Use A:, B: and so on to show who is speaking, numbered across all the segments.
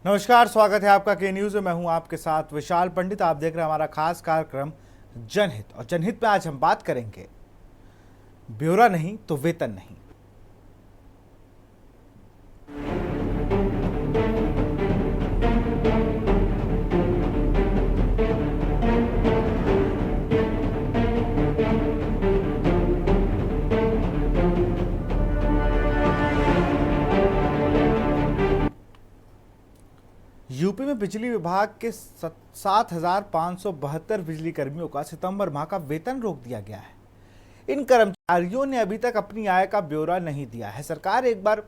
A: नमस्कार, स्वागत है आपका के न्यूज में। मैं हूं आपके साथ विशाल पंडित। आप देख रहे हैं हमारा खास कार्यक्रम जनहित। और जनहित में आज हम बात करेंगे ब्यौरा नहीं तो वेतन नहीं। यूपी में बिजली विभाग के 7,572 बिजली कर्मियों का सितंबर माह का वेतन रोक दिया गया है। इन कर्मचारियों ने अभी तक अपनी आय का ब्यौरा नहीं दिया है। सरकार एक बार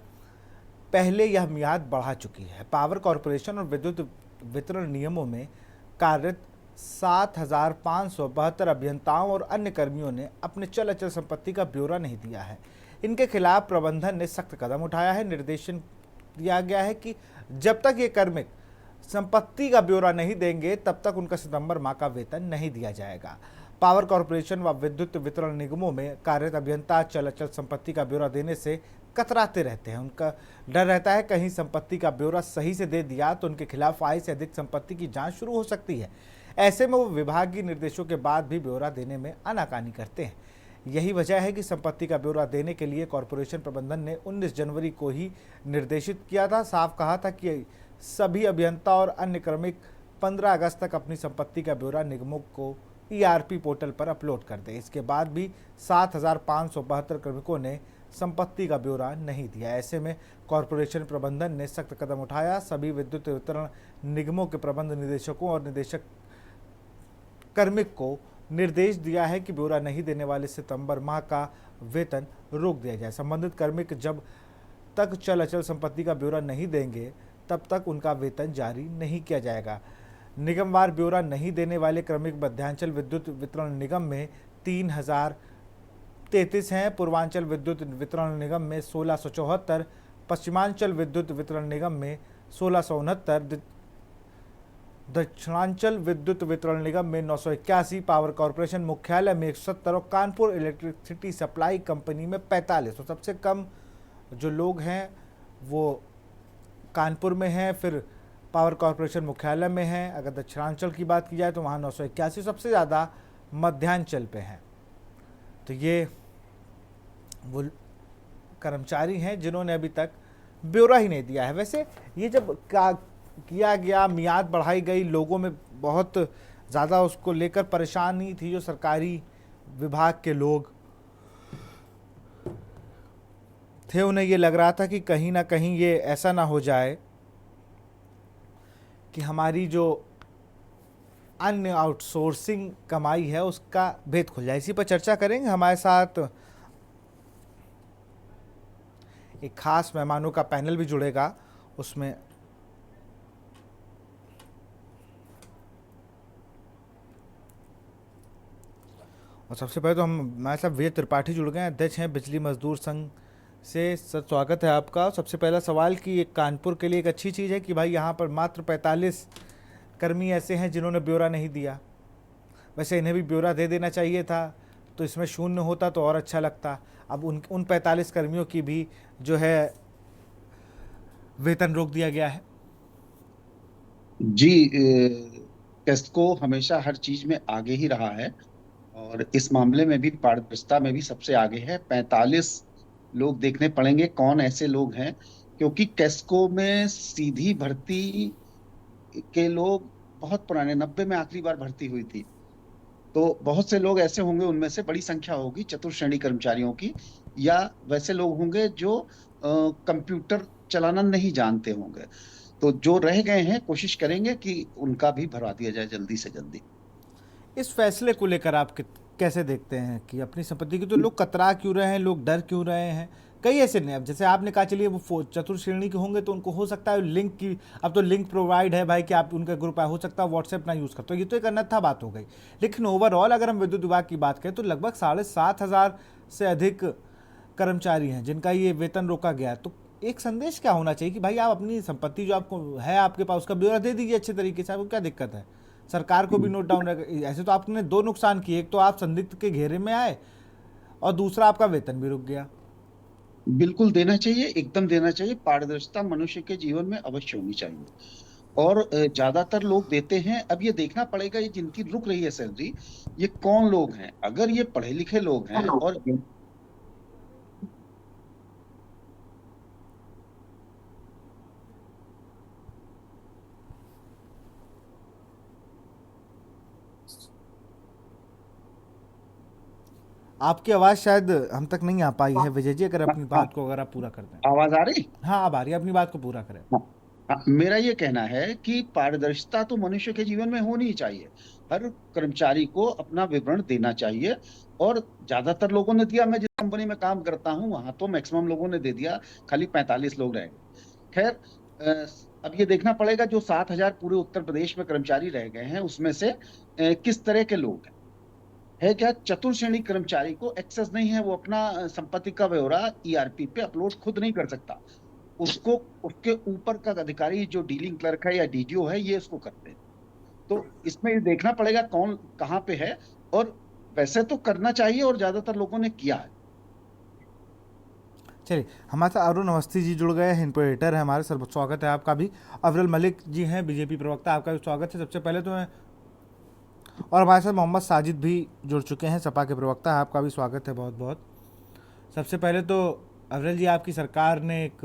A: पहले यह मियाद बढ़ा चुकी है। पावर कॉरपोरेशन और विद्युत वितरण नियमों में कार्यरत 7,572 अभियंताओं और अन्य कर्मियों ने अपने चल अचल संपत्ति का ब्यौरा नहीं दिया है। इनके खिलाफ प्रबंधन ने सख्त कदम उठाया है। निर्देशन दिया गया है कि जब तक ये कार्मिक संपत्ति का ब्यौरा नहीं देंगे तब तक उनका सितंबर माह का वेतन नहीं दिया जाएगा। पावर कॉरपोरेशन व विद्युत वितरण निगमों में कार्यरत अभियंता चल अचल संपत्ति का ब्यौरा देने से कतराते रहते हैं। उनका डर रहता है कहीं संपत्ति का ब्यौरा सही से दे दिया तो उनके खिलाफ आय से अधिक संपत्ति की जांच शुरू हो सकती है। ऐसे में वो विभागीय निर्देशों के बाद भी ब्यौरा देने में आनाकानी करते हैं। यही वजह है कि संपत्ति का ब्यौरा देने के लिए कॉरपोरेशन प्रबंधन ने 19 जनवरी को ही निर्देशित किया था। साफ कहा था कि सभी अभियंता और अन्य कार्मिक 15 अगस्त तक अपनी संपत्ति का ब्यौरा निगमों को ईआरपी पोर्टल पर अपलोड कर दें। इसके बाद भी 7,572 कार्मिकों ने संपत्ति का ब्यौरा नहीं दिया। ऐसे में कॉरपोरेशन प्रबंधन ने सख्त कदम उठाया। सभी विद्युत वितरण निगमों के प्रबंध निदेशकों और निदेशक कार्मिक को निर्देश दिया है कि ब्यौरा नहीं देने वाले सितंबर माह का वेतन रोक दिया जाए। संबंधित कार्मिक जब तक चल अचल संपत्ति का ब्यौरा नहीं देंगे तब तक उनका वेतन जारी नहीं किया जाएगा। निगमवार ब्यौरा नहीं देने वाले क्रमिक मध्यांचल विद्युत वितरण निगम में 3,033 हैं। पूर्वांचल विद्युत वितरण निगम में 1,674, पश्चिमांचल विद्युत वितरण निगम में 1,669, दक्षिणांचल विद्युत वितरण निगम में 981, पावर कॉरपोरेशन मुख्यालय में 170 और कानपुर इलेक्ट्रिसिटी सप्लाई कंपनी में 45। तो सबसे कम जो लोग हैं वो कानपुर में हैं, फिर पावर कॉरपोरेशन मुख्यालय में है। अगर दक्षिणांचल की बात की जाए तो वहाँ 981, सबसे ज़्यादा मध्यांचल पे हैं। तो ये वो कर्मचारी हैं जिन्होंने अभी तक ब्यौरा ही नहीं दिया है। वैसे ये जब किया गया, मियाद बढ़ाई गई, लोगों में बहुत ज़्यादा उसको लेकर परेशानी थी। जो सरकारी विभाग के लोग थे उन्हें ये लग रहा था कि कहीं ना कहीं ये ऐसा ना हो जाए कि हमारी जो अन्य आउटसोर्सिंग कमाई है उसका भेद खुल जाए। इसी पर चर्चा करेंगे। हमारे साथ एक खास मेहमानों का पैनल भी जुड़ेगा। उसमें और सबसे पहले तो हमारे साथ विजय त्रिपाठी जुड़ गए हैं, अध्यक्ष हैं बिजली मजदूर संघ से। सर, स्वागत है आपका। सबसे पहला सवाल कि ये कानपुर के लिए एक अच्छी चीज़ है कि भाई यहाँ पर मात्र 45 कर्मी ऐसे हैं जिन्होंने ब्यौरा नहीं दिया। वैसे इन्हें भी ब्यौरा दे देना चाहिए था, तो इसमें शून्य होता तो और अच्छा लगता। अब उन 45 कर्मियों की भी जो है वेतन रोक दिया गया है।
B: जी। टेस्को हमेशा हर चीज में आगे ही रहा है और इस मामले में भी पारदर्शिता में भी सबसे आगे है। 45 लोग देखने पड़ेंगे कौन ऐसे लोग हैं, क्योंकि टेस्को में सीधी भर्ती के लोग बहुत पुराने 90 में आखिरी बार भर्ती हुई थी। तो बहुत से लोग ऐसे होंगे, उनमें से बड़ी संख्या होगी चतुर्श्रेणी कर्मचारियों की, या वैसे लोग होंगे जो कंप्यूटर चलाना नहीं जानते होंगे। तो जो रह गए हैं कोशिश करेंगे कि उनका भी भरवा दिया जाए जल्दी से जल्दी।
A: इस फैसले को लेकर आप कैसे देखते हैं कि अपनी संपत्ति की तो लोग कतरा क्यों रहे हैं, लोग डर क्यों रहे हैं? कई ऐसे नहीं, अब जैसे आपने कहा चलिए वो चतुर्श्रेणी के होंगे तो उनको हो सकता है लिंक की, अब तो लिंक प्रोवाइड है भाई कि आप उनका ग्रुप है, हो सकता है व्हाट्सएप ना यूज़ करते हो, ये तो एक अन्यथा बात हो गई। लेकिन ओवरऑल अगर हम विद्युत विभाग की बात करें तो लगभग 7,500 से अधिक कर्मचारी हैं जिनका ये वेतन रोका गया। तो एक संदेश क्या होना चाहिए कि भाई आप अपनी संपत्ति जो आपको है आपके पास उसका ब्यौरा दे दीजिए अच्छे तरीके से, आपको क्या दिक्कत है? सरकार को भी नोट डाउन रहेगा। ऐसे तो आपने दो नुकसान किए, एक तो आप संदिग्ध के घेरे में आए और दूसरा आपका वेतन भी रुक गया।
B: बिल्कुल देना चाहिए, एकदम देना चाहिए। पारदर्शिता मनुष्य के जीवन में अवश्य होनी चाहिए। और ज्यादातर लोग देते हैं। अब ये देखना पड़ेगा, ये जिनकी रुक रही है सैलरी, ये कौन लोग हैं। अगर ये पढ़े लिखे लोग हैं और
A: आपकी आवाज़ शायद हम तक नहीं आ पाई है विजय जी, अगर अपनी
B: हाँ,
A: बात को अगर आप पूरा कर दें।
B: आवाज आ रही।
A: हाँ, अब आ रही है, अपनी बात को पूरा करें।
B: हाँ, हाँ, मेरा ये कहना है कि पारदर्शिता तो मनुष्य के जीवन में होनी ही चाहिए। हर कर्मचारी को अपना विवरण देना चाहिए। और ज्यादातर लोगों ने दिया। मैं जिस कंपनी में काम करता हूँ वहां तो मैक्सिमम लोगों ने दे दिया, खाली 45 लोग रह गए। खैर, अब ये देखना पड़ेगा जो 7,000 पूरे उत्तर प्रदेश में कर्मचारी रह गए हैं उसमें से किस तरह के लोग हैं। है क्या चतुर श्रेणी कर्मचारी को एक्सेस नहीं है, वो अपना संपत्ति का ब्यौरा ईआरपी पे अपलोड खुद नहीं कर सकता। उसको उसके ऊपर का अधिकारी जो डीलिंग क्लर्क है या डीडीओ है, ये उसको करते हैं। तो इसमें ये देखना पड़ेगा कौन कहाँ पे है। और वैसे तो करना चाहिए और ज्यादातर लोगों ने किया है।
A: चलिए, हमारे साथ अरुण अवस्थी जी जुड़ गए हैं, इनको एडिटर है हमारे। सर स्वागत है आपका भी। अफजल मलिक जी हैं बीजेपी प्रवक्ता, आपका भी स्वागत है सबसे पहले तो मैं। और हमारे साथ मोहम्मद साजिद भी जुड़ चुके हैं, सपा के प्रवक्ता, आपका भी स्वागत है बहुत बहुत। सबसे पहले तो अफजल जी, आपकी सरकार ने एक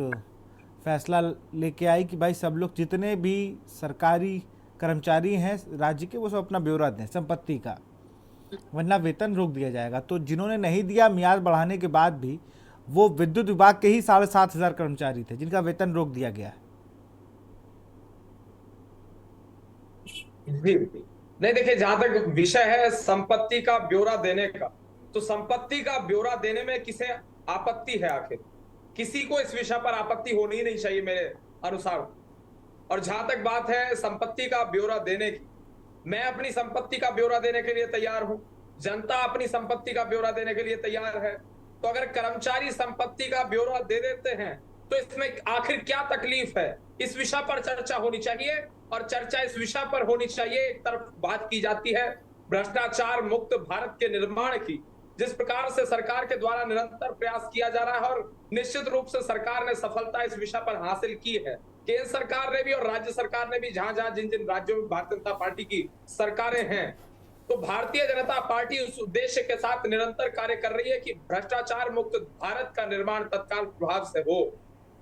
A: फैसला लेके आई कि भाई सब लोग जितने भी सरकारी कर्मचारी हैं राज्य के, वो सब अपना ब्यौरा दें संपत्ति का, वरना वेतन रोक दिया जाएगा। तो जिन्होंने नहीं दिया, मियाद बढ़ाने के बाद भी, वो विद्युत विभाग के ही 7,500 कर्मचारी थे जिनका वेतन रोक दिया गया है।
C: जी नहीं, देखिए, जहां तक विषय है संपत्ति का ब्यौरा देने का, तो संपत्ति का ब्यौरा देने में किसे आपत्ति है? आखिर किसी को इस विषय पर आपत्ति होनी ही नहीं चाहिए मेरे अनुसार। और जहां तक बात है संपत्ति का ब्यौरा देने की, मैं अपनी संपत्ति का ब्यौरा देने के लिए तैयार हूं, जनता अपनी संपत्ति का ब्यौरा देने के लिए तैयार है। तो अगर कर्मचारी संपत्ति का ब्यौरा दे देते हैं तो इसमें आखिर क्या तकलीफ है? इस विषय पर चर्चा होनी चाहिए। और चर्चा इस विषय पर होनी चाहिए, एक तरफ बात की जाती है भ्रष्टाचार मुक्त भारत के निर्माण की, जिस प्रकार से सरकार के द्वारा निरंतर प्रयास किया जा रहा है, और निश्चित रूप से सरकार ने सफलता इस विषय पर हासिल की है। केंद्र सरकार ने भी और राज्य सरकार ने भी, जहां जहां जिन जिन राज्यों में भारतीय जनता पार्टी की सरकारें हैं, तो भारतीय जनता पार्टी उस उद्देश्य के साथ निरंतर कार्य कर रही है कि भ्रष्टाचार मुक्त भारत का निर्माण तत्काल प्रभाव से हो।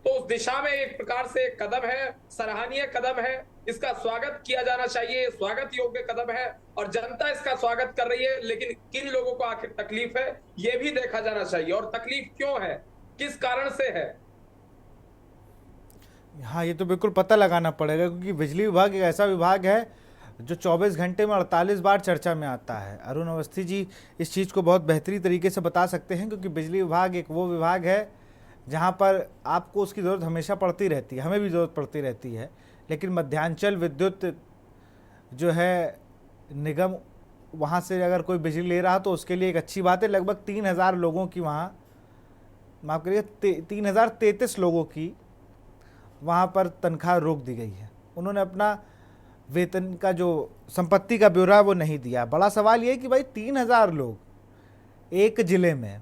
C: तो उस दिशा में एक प्रकार से एक कदम है, सराहनीय कदम है, इसका स्वागत किया जाना चाहिए, स्वागत योग्य कदम है, और जनता इसका स्वागत कर रही है। लेकिन किन लोगों को आखिर तकलीफ है, यह भी देखा जाना चाहिए, और तकलीफ क्यों है, किस कारण से है।
A: हाँ, ये तो बिल्कुल पता लगाना पड़ेगा, क्योंकि बिजली विभाग एक ऐसा विभाग है जो 24 घंटे में 48 बार चर्चा में आता है। अरुण अवस्थी जी इस चीज़ को बहुत बेहतरीन तरीके से बता सकते हैं, क्योंकि बिजली विभाग एक वो विभाग है जहाँ पर आपको उसकी ज़रूरत हमेशा पड़ती रहती है, हमें भी ज़रूरत पड़ती रहती है। लेकिन मध्यांचल विद्युत जो है निगम, वहाँ से अगर कोई बिजली ले रहा तो उसके लिए एक अच्छी बात है। लगभग 3,000 लोगों की वहाँ, माफ़ करिए, 3,033 लोगों की वहाँ पर तनख्वाह रोक दी गई है। उन्होंने अपना वेतन का जो संपत्ति का ब्यौरा वो नहीं दिया। बड़ा सवाल ये है कि भाई 3,000 लोग एक ज़िले में,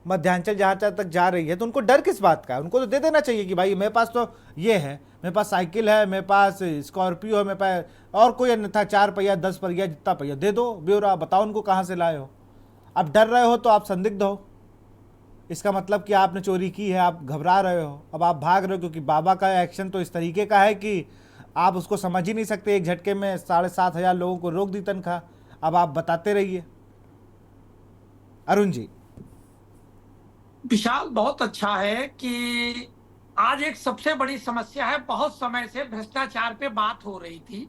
A: मध्यांचल जहाँ तक जा रही है, तो उनको डर किस बात का है? उनको तो दे देना चाहिए कि भाई मेरे पास तो ये है, मेरे पास साइकिल है, मेरे पास स्कॉर्पियो है, मेरे पास और कोई अन्यथा 4 पहिया 10 पहिया जितना पहिया, दे दो ब्यौरा, बताओ उनको कहाँ से लाए हो। अब डर रहे हो तो आप संदिग्ध हो, इसका मतलब कि आपने चोरी की है, आप घबरा रहे हो, अब आप भाग रहे हो, क्योंकि बाबा का एक्शन तो इस तरीके का है कि आप उसको समझ ही नहीं सकते। एक झटके में 7,500 लोगों को रोक दी तनख्वाह। अब आप बताते रहिए अरुण जी।
D: विशाल, बहुत अच्छा है कि आज एक सबसे बड़ी समस्या है, बहुत समय से भ्रष्टाचार पे बात हो रही थी।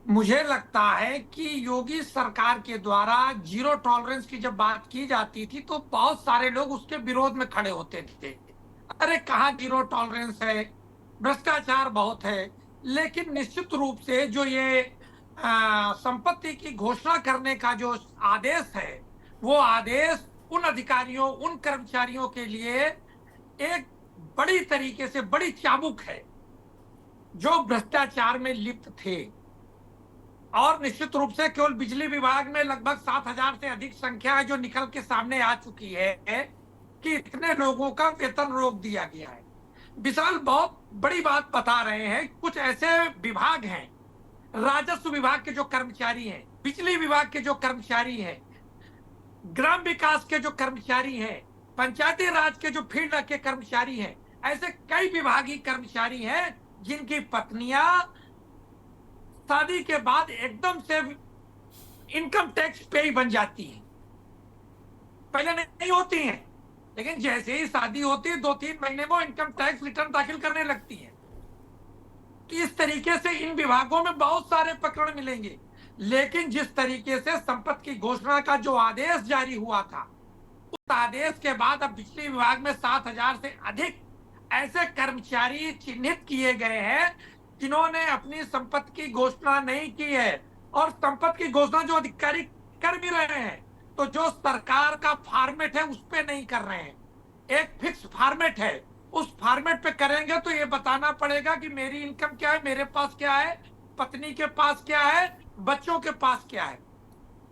D: मुझे लगता है कि योगी सरकार के द्वारा जीरो टॉलरेंस की जब बात की जाती थी तो बहुत सारे लोग उसके विरोध में खड़े होते थे। अरे कहाँ जीरो टॉलरेंस है, भ्रष्टाचार बहुत है। लेकिन निश्चित रूप से जो ये संपत्ति की घोषणा करने का जो आदेश है, वो आदेश उन अधिकारियों, उन कर्मचारियों के लिए एक बड़ी तरीके से बड़ी चाबुक है जो भ्रष्टाचार में लिप्त थे। और निश्चित रूप से केवल बिजली विभाग में लगभग 7,000 से अधिक संख्या है जो निकल के सामने आ चुकी है कि इतने लोगों का वेतन रोक दिया गया है। विशाल बहुत बड़ी बात बता रहे हैं। कुछ ऐसे विभाग हैं, राजस्व विभाग के जो कर्मचारी हैं, बिजली विभाग के जो कर्मचारी हैं, ग्राम विकास के जो कर्मचारी हैं, पंचायती राज के जो फील्ड के कर्मचारी हैं, ऐसे कई विभागीय कर्मचारी हैं जिनकी पत्नियां शादी के बाद एकदम से इनकम टैक्स पे बन जाती हैं। पहले नहीं होती हैं, लेकिन जैसे ही शादी होती है 2-3 महीने में इनकम टैक्स रिटर्न दाखिल करने लगती है। तो इस तरीके से इन विभागों में बहुत सारे प्रकरण मिलेंगे। लेकिन जिस तरीके से संपत्ति की घोषणा का जो आदेश जारी हुआ था, उस आदेश के बाद अब बिजली विभाग में 7,000 से अधिक ऐसे कर्मचारी चिन्हित किए गए हैं जिन्होंने अपनी संपत्ति की घोषणा नहीं की है, और संपत्ति की घोषणा जो अधिकारी कर भी रहे हैं तो जो सरकार का फॉर्मेट है उस पे नहीं कर रहे हैं। एक फिक्स फॉर्मेट है, उस फॉर्मेट पे करेंगे तो ये बताना पड़ेगा कि मेरी इनकम क्या है, मेरे पास क्या है, पत्नी के पास क्या है, बच्चों के पास क्या है।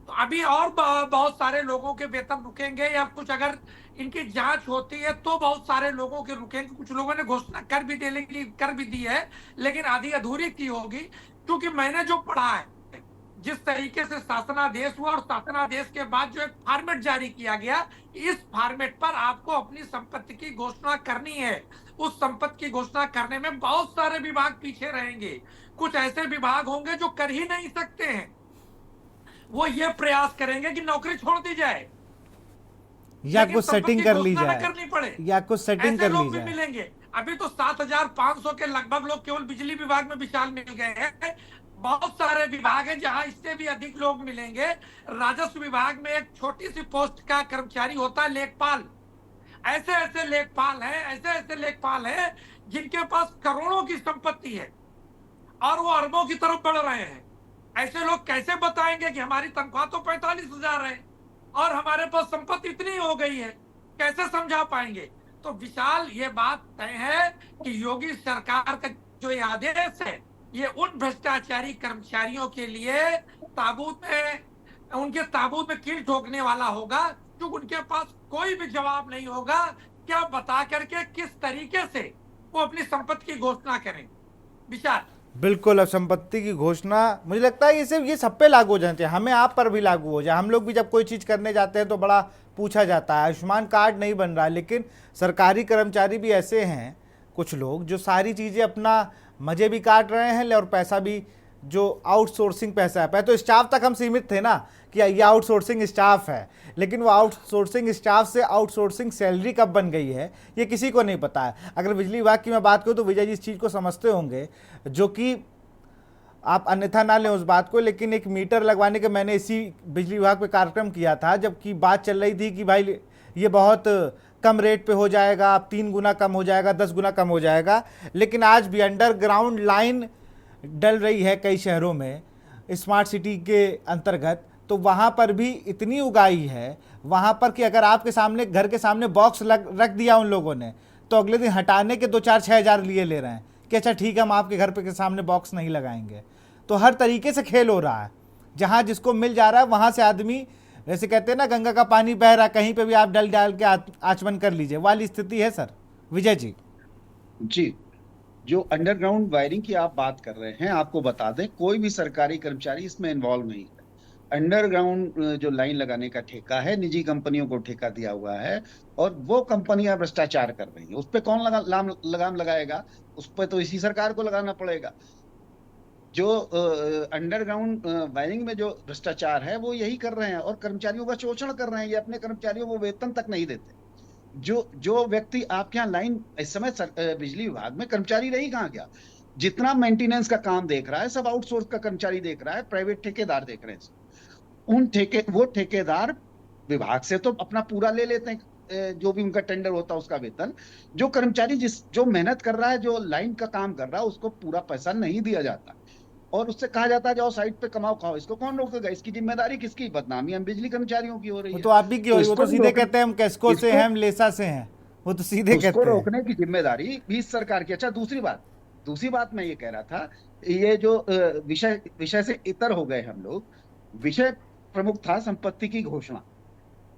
D: तो अभी और बहुत सारे लोगों के वेतन रुकेंगे, या कुछ अगर इनकी जांच होती है तो बहुत सारे लोगों के रुकेंगे। कुछ लोगों ने घोषणा कर भी दी है, लेकिन आधी अधूरी की होगी। क्योंकि मैंने जो पढ़ा है, जिस तरीके से शासनादेश हुआ और शासनादेश के बाद जो एक फॉर्मेट जारी किया गया, इस फॉर्मेट पर आपको अपनी संपत्ति की घोषणा करनी है। उस संपत्ति की घोषणा करने में बहुत सारे विभाग पीछे रहेंगे। कुछ ऐसे विभाग होंगे जो कर ही नहीं सकते हैं, वो ये प्रयास करेंगे कि नौकरी छोड़ दी जाए
A: या कुछ सेटिंग कर ली जाए,
D: करनी पड़े,
A: या कुछ सेटिंग कर ली
D: लोग भी
A: जाए।
D: मिलेंगे। अभी तो 7,500 के लगभग लोग केवल बिजली विभाग में विशाल मिल गए हैं। बहुत सारे विभाग हैं जहां इससे भी अधिक लोग मिलेंगे। राजस्व विभाग में एक छोटी सी पोस्ट का कर्मचारी होता है लेखपाल। ऐसे ऐसे लेखपाल हैं जिनके पास करोड़ों की संपत्ति है और वो अरबों की तरफ बढ़ रहे हैं। ऐसे लोग कैसे बताएंगे कि हमारी तनख्वाह तो 45,000 है और हमारे पास संपत्ति इतनी हो गई है, कैसे समझा पाएंगे। तो विशाल ये बात तय है कि योगी सरकार का जो ये आदेश है, ये उन भ्रष्टाचारी कर्मचारियों के लिए उनके ताबूत में कील ठोकने वाला होगा, क्योंकि उनके पास कोई भी जवाब नहीं होगा क्या बता करके किस तरीके से वो अपनी संपत्ति की घोषणा करें। विशाल
A: बिल्कुल, अब संपत्ति की घोषणा मुझे लगता है ये सब पे लागू हो जाना चाहिए, हमें आप पर भी लागू हो जाए। हम लोग भी जब कोई चीज़ करने जाते हैं तो बड़ा पूछा जाता है। आयुष्मान कार्ड नहीं बन रहा है, लेकिन सरकारी कर्मचारी भी ऐसे हैं कुछ लोग जो सारी चीज़ें अपना मज़े भी काट रहे हैं और पैसा भी, जो आउटसोर्सिंग पैसा है। पहले तो स्टाफ तक हम सीमित थे ना कि ये आउटसोर्सिंग स्टाफ है, लेकिन वो आउटसोर्सिंग स्टाफ से आउटसोर्सिंग सैलरी कब बन गई है ये किसी को नहीं पता है। अगर बिजली विभाग की मैं बात करूँ तो विजय जी इस चीज़ को समझते होंगे, जो कि आप अन्यथा ना लें उस बात को, लेकिन एक मीटर लगवाने के मैंने इसी बिजली विभाग पे कार्यक्रम किया था, जबकि बात चल रही थी कि भाई ये बहुत कम रेट पे हो जाएगा, अब 3 गुना कम हो जाएगा, 10 गुना कम हो जाएगा। लेकिन आज भी अंडरग्राउंड लाइन डल रही है कई शहरों में स्मार्ट सिटी के अंतर्गत, तो वहाँ पर भी इतनी उगाही है वहाँ पर कि अगर आपके सामने, घर के सामने बॉक्स रख दिया उन लोगों ने, तो अगले दिन हटाने के 2-4-6 हज़ार लिए ले रहे हैं कि अच्छा ठीक है हम आपके घर पे के सामने बॉक्स नहीं लगाएंगे। तो हर तरीके से खेल हो रहा है, जहाँ जिसको मिल जा रहा है वहाँ से आदमी, वैसे कहते हैं ना गंगा का पानी बह रहा, कहीं पे भी आप डाल के आचमन कर लीजिए, वाली स्थिति है सर। विजय जी
B: जी, जो अंडरग्राउंड वायरिंग की आप बात कर रहे हैं, आपको बता दें कोई भी सरकारी कर्मचारी इसमें इन्वॉल्व नहीं है। अंडरग्राउंड जो लाइन लगाने का ठेका है, निजी कंपनियों को ठेका दिया हुआ है और वो कंपनियां भ्रष्टाचार कर रही हैं। उस पर कौन लगाम लगाएगा? उस पर तो इसी सरकार को लगाना पड़ेगा। जो अंडरग्राउंड वायरिंग में जो भ्रष्टाचार है वो यही कर रहे हैं और कर्मचारियों का शोषण कर रहे हैं। ये अपने कर्मचारियों को वेतन तक नहीं देते। जो व्यक्ति आपके यहाँ लाइन, इस समय बिजली विभाग में कर्मचारी रही कहाँ गया? जितना मेंटेनेंस का काम देख रहा है सब आउटसोर्स का कर्मचारी देख रहा है, प्राइवेट ठेकेदार देख रहे हैं। वो ठेकेदार विभाग से तो अपना पूरा ले लेते हैं, जो भी उनका टेंडर होता है उसका वेतन। जो कर्मचारी जो मेहनत कर रहा है, जो लाइन का काम कर रहा है, उसको पूरा पैसा नहीं दिया जाता और उससे कहा जाता है जाओ साइड पे कमाओ खाओ। इसको कौन रोकेगा? इसकी जिम्मेदारी किसकी? बदनामी हम बिजली कर्मचारियों की हो रही है।
A: तो आप भी की हो रही, वो तो सीधे कहते हैं हम कैस्को से हैं, हम लेसा से हैं, वो तो सीधे कहते हैं।
B: उसको रोकने की जिम्मेदारी भी सरकार की। अच्छा, दूसरी बात मैं ये कह रहा था, ये जो विषय से इतर हो गए हम लोग। विषय प्रमुख था संपत्ति की घोषणा।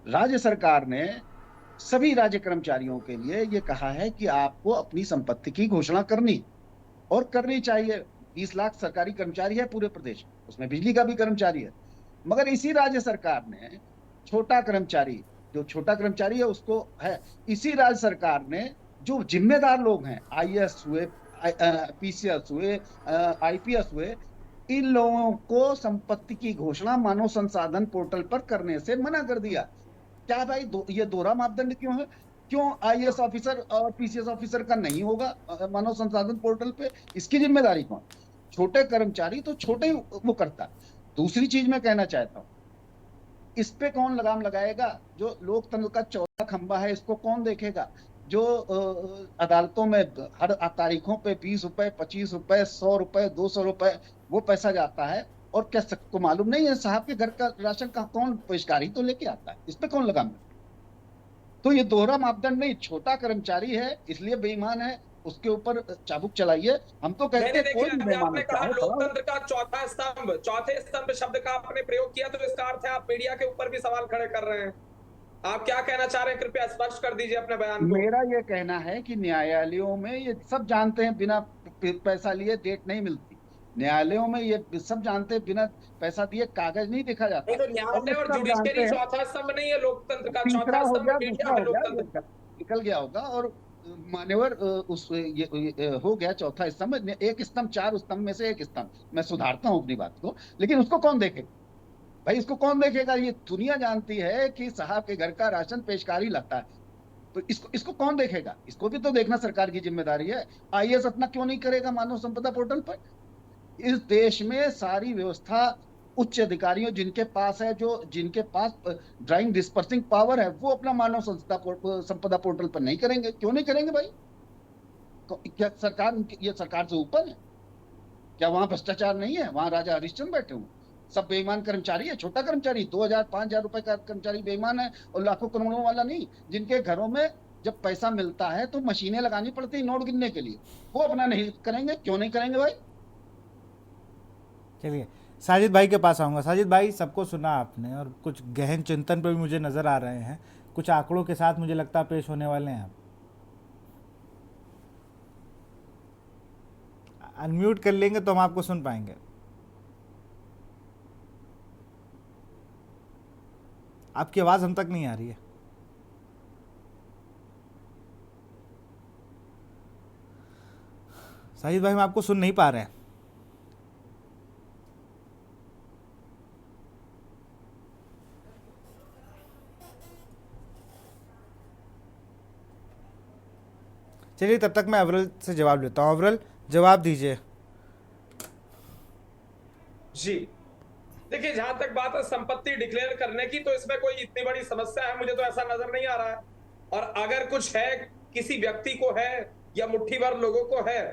B: राज्य सरकार ने सभी राज्य कर्मचारियों के लिए ये कहा है कि आपको अपनी संपत्ति की घोषणा करनी और करनी चाहिए। 20 लाख सरकारी कर्मचारी है पूरे प्रदेश में, उसमें बिजली का भी कर्मचारी है। मगर इसी राज्य सरकार ने छोटा कर्मचारी, जो छोटा कर्मचारी है उसको है, इसी राज्य सरकार ने जो जिम्मेदार लोग हैं, आईएएस हुए, पीसीएस हुए, आईपीएस हुए, इन लोगों को संपत्ति की घोषणा मानव संसाधन पोर्टल पर करने से मना कर दिया। क्या भाई ये दोहरा मापदंड क्यों है? क्यों आईएएस ऑफिसर और पीसीएस ऑफिसर का नहीं होगा मानव संसाधन पोर्टल पे? इसकी जिम्मेदारी कौन? छोटे कर्मचारी तो छोटे ही वो करता है। दूसरी चीज मैं कहना चाहता हूँ, इस पे कौन लगाम लगाएगा? जो लोकतंत्र का चौथा खंभा है, इसको कौन देखेगा? जो अदालतों में हर तारीखों पे 20 रुपए, 25 रुपए, 100 रुपए, 200 रुपए वो पैसा जाता है, और क्या सबको मालूम नहीं है साहब के घर का राशन का कौन पेशकारी तो लेके आता है? इस पे कौन लगाम? तो ये दोहरा मापदंड नहीं, छोटा कर्मचारी है इसलिए बेईमान है, उसके ऊपर चाबुक चलाइए। हम तो कहते हैं कोई भी बेईमान
C: आपने कहा
B: है,
C: लोकतंत्र का चौथा स्तंभ, चौथे स्तंभ शब्द का आपने प्रयोग किया, तो इसका अर्थ है आप मीडिया के ऊपर भी सवाल खड़े कर रहे हैं। आप क्या कहना चाह रहे हैं, कृपया स्पष्ट कर दीजिए अपने बयान को।
B: मेरा ये कहना है कि न्यायालयों में ये सब जानते हैं बिना पैसा लिए डेट नहीं मिलती। न्यायालयों में ये सब जानते हैं बिना पैसा दिए कागज नहीं देखा जाता।
C: नहीं तो न्यायालय और जुडिशरी चौथा स्तंभ नहीं है लोकतंत्र का,
B: तीसरा
C: चौथा
B: हो
C: स्तंभ
B: गया,
C: मीडिया
B: दूसरा
C: है
B: हो गया,
C: लोकतंत्र का।
B: निकल गया होगा। और मान्यवर ये हो गया चौथा स्तंभ, एक स्तंभ, 4 स्तंभ में से एक स्तंभ। मैं सुधारता हूं अपनी बात को, लेकिन उसको कौन देखेगा भाई? इसको कौन देखेगा? ये दुनिया जानती है कि साहब के घर का राशन पेशकारी लगता है, तो इसको कौन देखेगा? इसको भी तो देखना सरकार की जिम्मेदारी है। आईएएस अपना क्यों नहीं करेगा मानव संपदा पोर्टल पर? इस देश में सारी व्यवस्था उच्च अधिकारियों जिनके पास है, जो जिनके पास ड्राइंग डिस्पर्सिंग पावर है, वो अपना मानव संपदा पोर्टल पर नहीं करेंगे। क्यों नहीं करेंगे भाई? क्या सरकार ये सरकार से ऊपर है क्या? वहां भ्रष्टाचार नहीं है? वहां राजा हरिश्चंद्र बैठे हुए, सब बेईमान कर्मचारी है। छोटा कर्मचारी 2000 5000 रुपए का कर्मचारी बेईमान है, और लाखों करोड़ों वाला नहीं, जिनके घरों में जब पैसा मिलता है तो मशीनें लगानी पड़ती है नोट गिनने के लिए, वो अपना नहीं करेंगे। क्यों नहीं करेंगे भाई?
A: चलिए साजिद भाई के पास आऊँगा। साजिद भाई, सबको सुना आपने और कुछ गहन चिंतन पे भी मुझे नज़र आ रहे हैं, कुछ आंकड़ों के साथ मुझे लगता है पेश होने वाले हैं। आप अनम्यूट कर लेंगे तो हम आपको सुन पाएंगे। आपकी आवाज़ हम तक नहीं आ रही है। साजिद भाई, हम आपको सुन नहीं पा रहे हैं। चलिए तब तक मैं अवरल से जवाब लेता हूँ। अवरल, जवाब दीजिए।
C: जी देखिए, जहां तक बात है संपत्ति डिक्लेयर करने की, तो इसमें कोई इतनी बड़ी समस्या है मुझे तो ऐसा नजर नहीं आ रहा है। और अगर कुछ है, किसी व्यक्ति को है या मुट्ठी भर लोगों को है,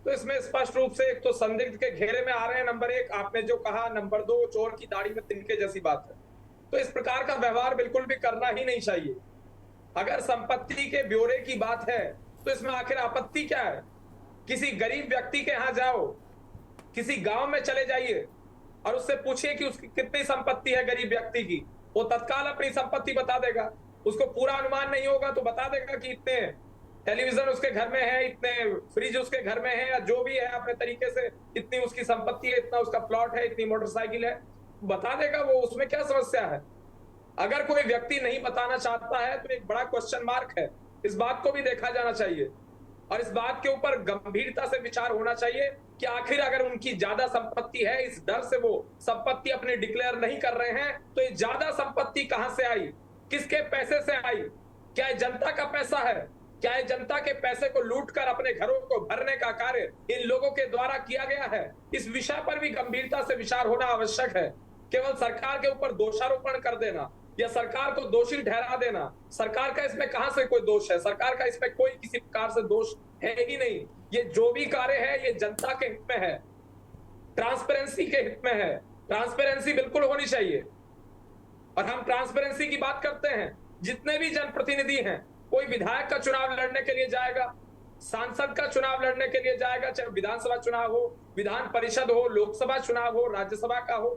C: तो इसमें स्पष्ट रूप से एक तो संदिग्ध के घेरे में आ रहे हैं। नंबर एक, आपने जो कहा, नंबर दो, चोर की दाढ़ी में तिनके जैसी बात है। तो इस प्रकार का व्यवहार बिल्कुल भी करना ही नहीं चाहिए। अगर संपत्ति के ब्यौरे की बात है तो इसमें आखिर आपत्ति क्या है? किसी गरीब व्यक्ति के यहां जाओ, किसी गांव में चले जाइए और उससे पूछिए कि उसकी कितनी संपत्ति है गरीब व्यक्ति की, वो तत्काल अपनी संपत्ति बता देगा। उसको पूरा अनुमान नहीं होगा तो बता देगा कि इतने टेलीविजन उसके घर में है, इतने फ्रिज उसके घर में है, या जो भी है अपने तरीके से, इतनी उसकी संपत्ति है, इतना उसका प्लॉट है, इतनी मोटरसाइकिल है, बता देगा वो। उसमें क्या समस्या है? अगर कोई व्यक्ति नहीं बताना चाहता है तो एक बड़ा क्वेश्चन मार्क है। इस बात को भी देखा जाना चाहिए और इस बात के ऊपर गंभीरता से विचार होना चाहिए कि आखिर अगर उनकी ज्यादा संपत्ति है, इस डर से वो संपत्ति अपनी डिक्लेयर नहीं कर रहे हैं, तो ये ज्यादा संपत्ति कहां से आई, किसके पैसे से आई? क्या ये जनता का पैसा है? क्या ये जनता के पैसे को लूटकर अपने घरों को भरने का कार्य इन लोगों के द्वारा किया गया है? इस विषय पर भी गंभीरता से विचार होना आवश्यक है। केवल सरकार के ऊपर दोषारोपण कर देना या सरकार को दोषी ठहरा देना, सरकार का इसमें कहां से कोई दोष है? सरकार का इसमें कोई किसी प्रकार से दोष है ही नहीं। ये जो भी कार्य है ये जनता के हित में है, ट्रांसपेरेंसी के हित में है। ट्रांसपेरेंसी बिल्कुल होनी चाहिए और हम ट्रांसपेरेंसी की बात करते हैं। जितने भी जनप्रतिनिधि हैं, कोई विधायक का चुनाव लड़ने के लिए जाएगा, सांसद का चुनाव लड़ने के लिए जाएगा, चाहे विधानसभा चुनाव हो, विधान परिषद हो, लोकसभा चुनाव हो, राज्यसभा का हो,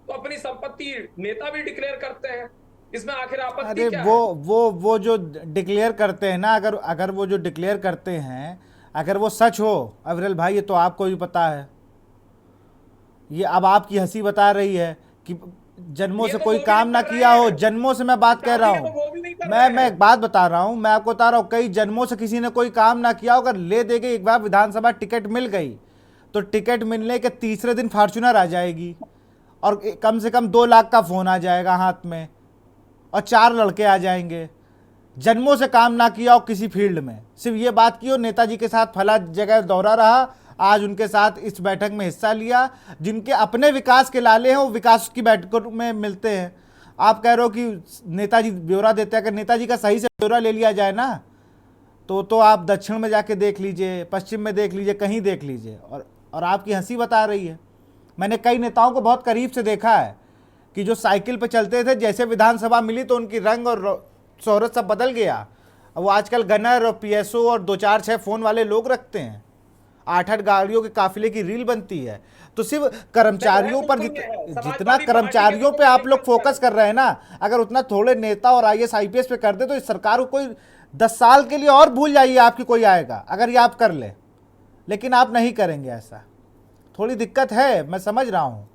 C: तो अपनी संपत्ति नेता भी डिक्लेयर करते हैं। इसमें आखिर आपत्ति
A: अरे
C: क्या
A: वो
C: है?
A: वो जो डिक्लेयर करते हैं ना, अगर अगर वो जो डिक्लेयर करते हैं, अगर वो सच हो अविरल भाई, ये तो आपको भी पता है। ये अब आपकी हंसी बता रही है कि जन्मों
C: ये
A: से
C: तो
A: कोई
C: वो भी
A: काम
C: नहीं
A: ना
C: कर
A: किया
C: रहे
A: हो।
C: हैं,
A: जन्मों से मैं बात कह रहा
C: चाहती है तो
A: हूँ।
C: वो भी नहीं कर
A: मैं
C: रहे
A: मैं
C: हैं।
A: एक बात बता रहा हूँ, मैं आपको बता रहा हूँ, कई जन्मों से किसी ने कोई काम ना किया हो, अगर ले दे गई एक बार विधानसभा टिकट मिल गई, तो टिकट मिलने के तीसरे दिन फॉर्च्यूनर आ जाएगी और कम से कम 2 लाख का फोन आ जाएगा हाथ में और 4 लड़के आ जाएंगे। जन्मों से काम ना किया हो किसी फील्ड में, सिर्फ ये बात की हो नेताजी के साथ फला जगह दौरा रहा, आज उनके साथ इस बैठक में हिस्सा लिया, जिनके अपने विकास के लाले हैं वो विकास की बैठकों में मिलते हैं। आप कह रहे हो कि नेताजी ब्यौरा देते हैं, अगर नेताजी का सही से ब्यौरा ले लिया जाए ना, तो आप दक्षिण में जाके देख लीजिए, पश्चिम में देख लीजिए, कहीं देख लीजिए, और आपकी हंसी बता रही है। मैंने कई नेताओं को बहुत करीब से देखा है कि जो साइकिल पे चलते थे, जैसे विधानसभा मिली तो उनकी रंग और शोहरत सब बदल गया। वो आजकल गनर और पीएसओ और 2-4-6 फोन वाले लोग रखते हैं, 8-8 गाड़ियों के काफिले की रील बनती है। तो सिर्फ कर्मचारियों पर
C: नहीं है,
A: जितना
C: समाजवादी
A: कर्मचारियों
C: पार्टी
A: पे
C: के
A: आप लोग
C: तो
A: फोकस कर रहे हैं ना, अगर उतना थोड़े नेता और आईएएस आईपीएस पे कर दे तो इस सरकार को कोई 10 साल के लिए और भूल जाइए आपकी कोई आएगा, अगर ये आप कर ले। लेकिन आप नहीं करेंगे ऐसा, थोड़ी दिक्कत है, मैं समझ रहा हूँ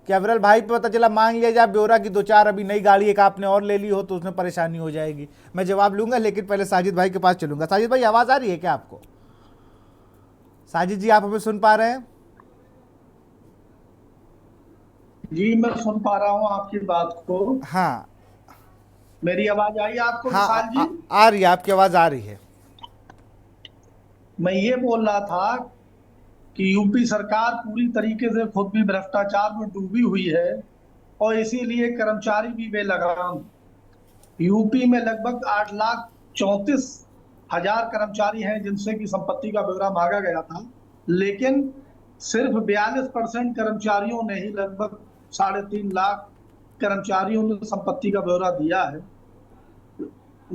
A: कि अविरल भाई पे पता चला मान लिया जाए ब्यौरा की 2-4 अभी नई गाड़ी एक आपने और ले ली हो तो उसमें परेशानी हो जाएगी। मैं जवाब लूंगा, लेकिन पहले साजिद भाई के पास चलूंगा। साजिद भाई आवाज़ आ रही है क्या आपको? साजिद जी, आप हमें सुन पा रहे हैं?
E: जी मैं सुन पा रहा हूँ आपकी बात को।
A: हाँ
E: मेरी आवाज आई आपको
A: हाँ,
E: विशाल जी?
A: आ रही है, आपकी आवाज़ आ रही है।
E: मैं ये बोल रहा था कि यूपी सरकार पूरी तरीके से खुद भी भ्रष्टाचार में डूबी हुई है और इसीलिए कर्मचारी भी बेलगाम। यूपी में लगभग 8,34,000 कर्मचारी हैं जिनसे की संपत्ति का ब्यौरा मांगा गया था, लेकिन सिर्फ 42% कर्मचारियों ने ही लगभग 3.5 लाख कर्मचारियों ने संपत्ति का ब्यौरा दिया है।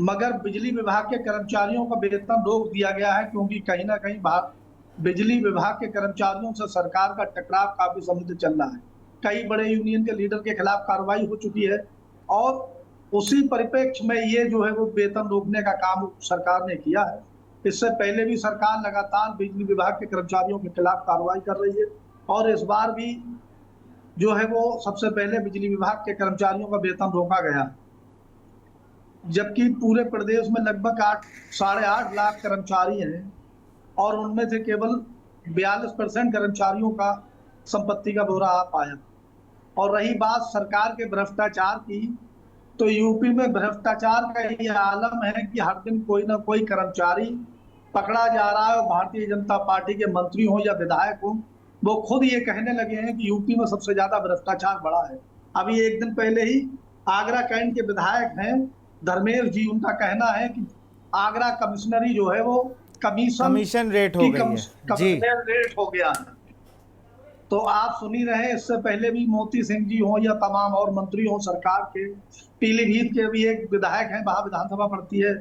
E: मगर बिजली विभाग के कर्मचारियों का वेतन रोक दिया गया है क्योंकि कहीं ना कहीं बिजली विभाग के कर्मचारियों से सरकार का टकराव काफी समय से चल रहा है। कई बड़े यूनियन के लीडर के खिलाफ कार्रवाई हो चुकी है और उसी परिप्रेक्ष्य में ये जो है वो वेतन रोकने का काम सरकार ने किया है। इससे पहले भी सरकार लगातार बिजली विभाग के कर्मचारियों के खिलाफ कार्रवाई कर रही है और इस बार भी जो है वो सबसे पहले बिजली विभाग के कर्मचारियों का वेतन रोका गया, जबकि पूरे प्रदेश में लगभग 8-8.5 लाख कर्मचारी हैं और उनमें से केवल 42% कर्मचारियों का संपत्ति का ब्यौरा आ पाया। और रही बात सरकार के भ्रष्टाचार की, तो यूपी में भ्रष्टाचार का ये आलम है कि हर दिन कोई ना कोई कर्मचारी पकड़ा जा रहा है और भारतीय जनता पार्टी के मंत्री हो या विधायक हो, वो खुद ये कहने लगे हैं कि यूपी में सबसे ज्यादा भ्रष्टाचार बढ़ा है। अभी एक दिन पहले ही आगरा कैंट के विधायक हैं धर्मेश जी, उनका कहना है कि आगरा कमिश्नरी जो है वो
A: कमीशन रेट हो गई है जी।
E: कमिश्नर रेट हो गया है। तो आप सुन ही रहे, इससे पहले भी मोती सिंह जी हो या तमाम और मंत्री हो सरकार के, पीलीभीत के भी एक विधायक हैं, वहां विधानसभा पड़ती है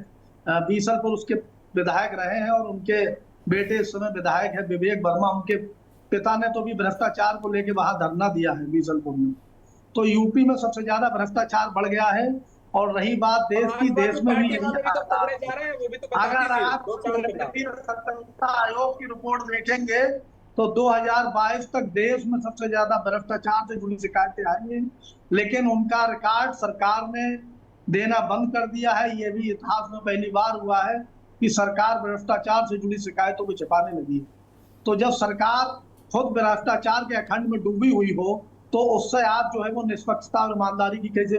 E: बीसलपुर, उसके विधायक रहे हैं और उनके बेटे इस समय विधायक है विवेक वर्मा। उनके पिता ने तो भी भ्रष्टाचार को लेकर वहां धरना दिया है बीसलपुर में। तो यूपी में सबसे ज्यादा भ्रष्टाचार बढ़ गया है। और रही बात देश की, देश में भी यही अगर आप सत्ता आयोग की रिपोर्ट देखेंगे तो 2022 तक देश में सबसे ज्यादा भ्रष्टाचार से जुड़ी शिकायतें आई हैं, लेकिन उनका रिकॉर्ड सरकार ने देना बंद कर दिया है। ये भी इतिहास में पहली बार हुआ है कि सरकार भ्रष्टाचार से जुड़ी शिकायतों को छिपाने लगी। तो जब सरकार खुद भ्रष्टाचार के अखंड में डूबी हुई हो तो उससे आप जो है वो निष्पक्षता और ईमानदारी की कैसे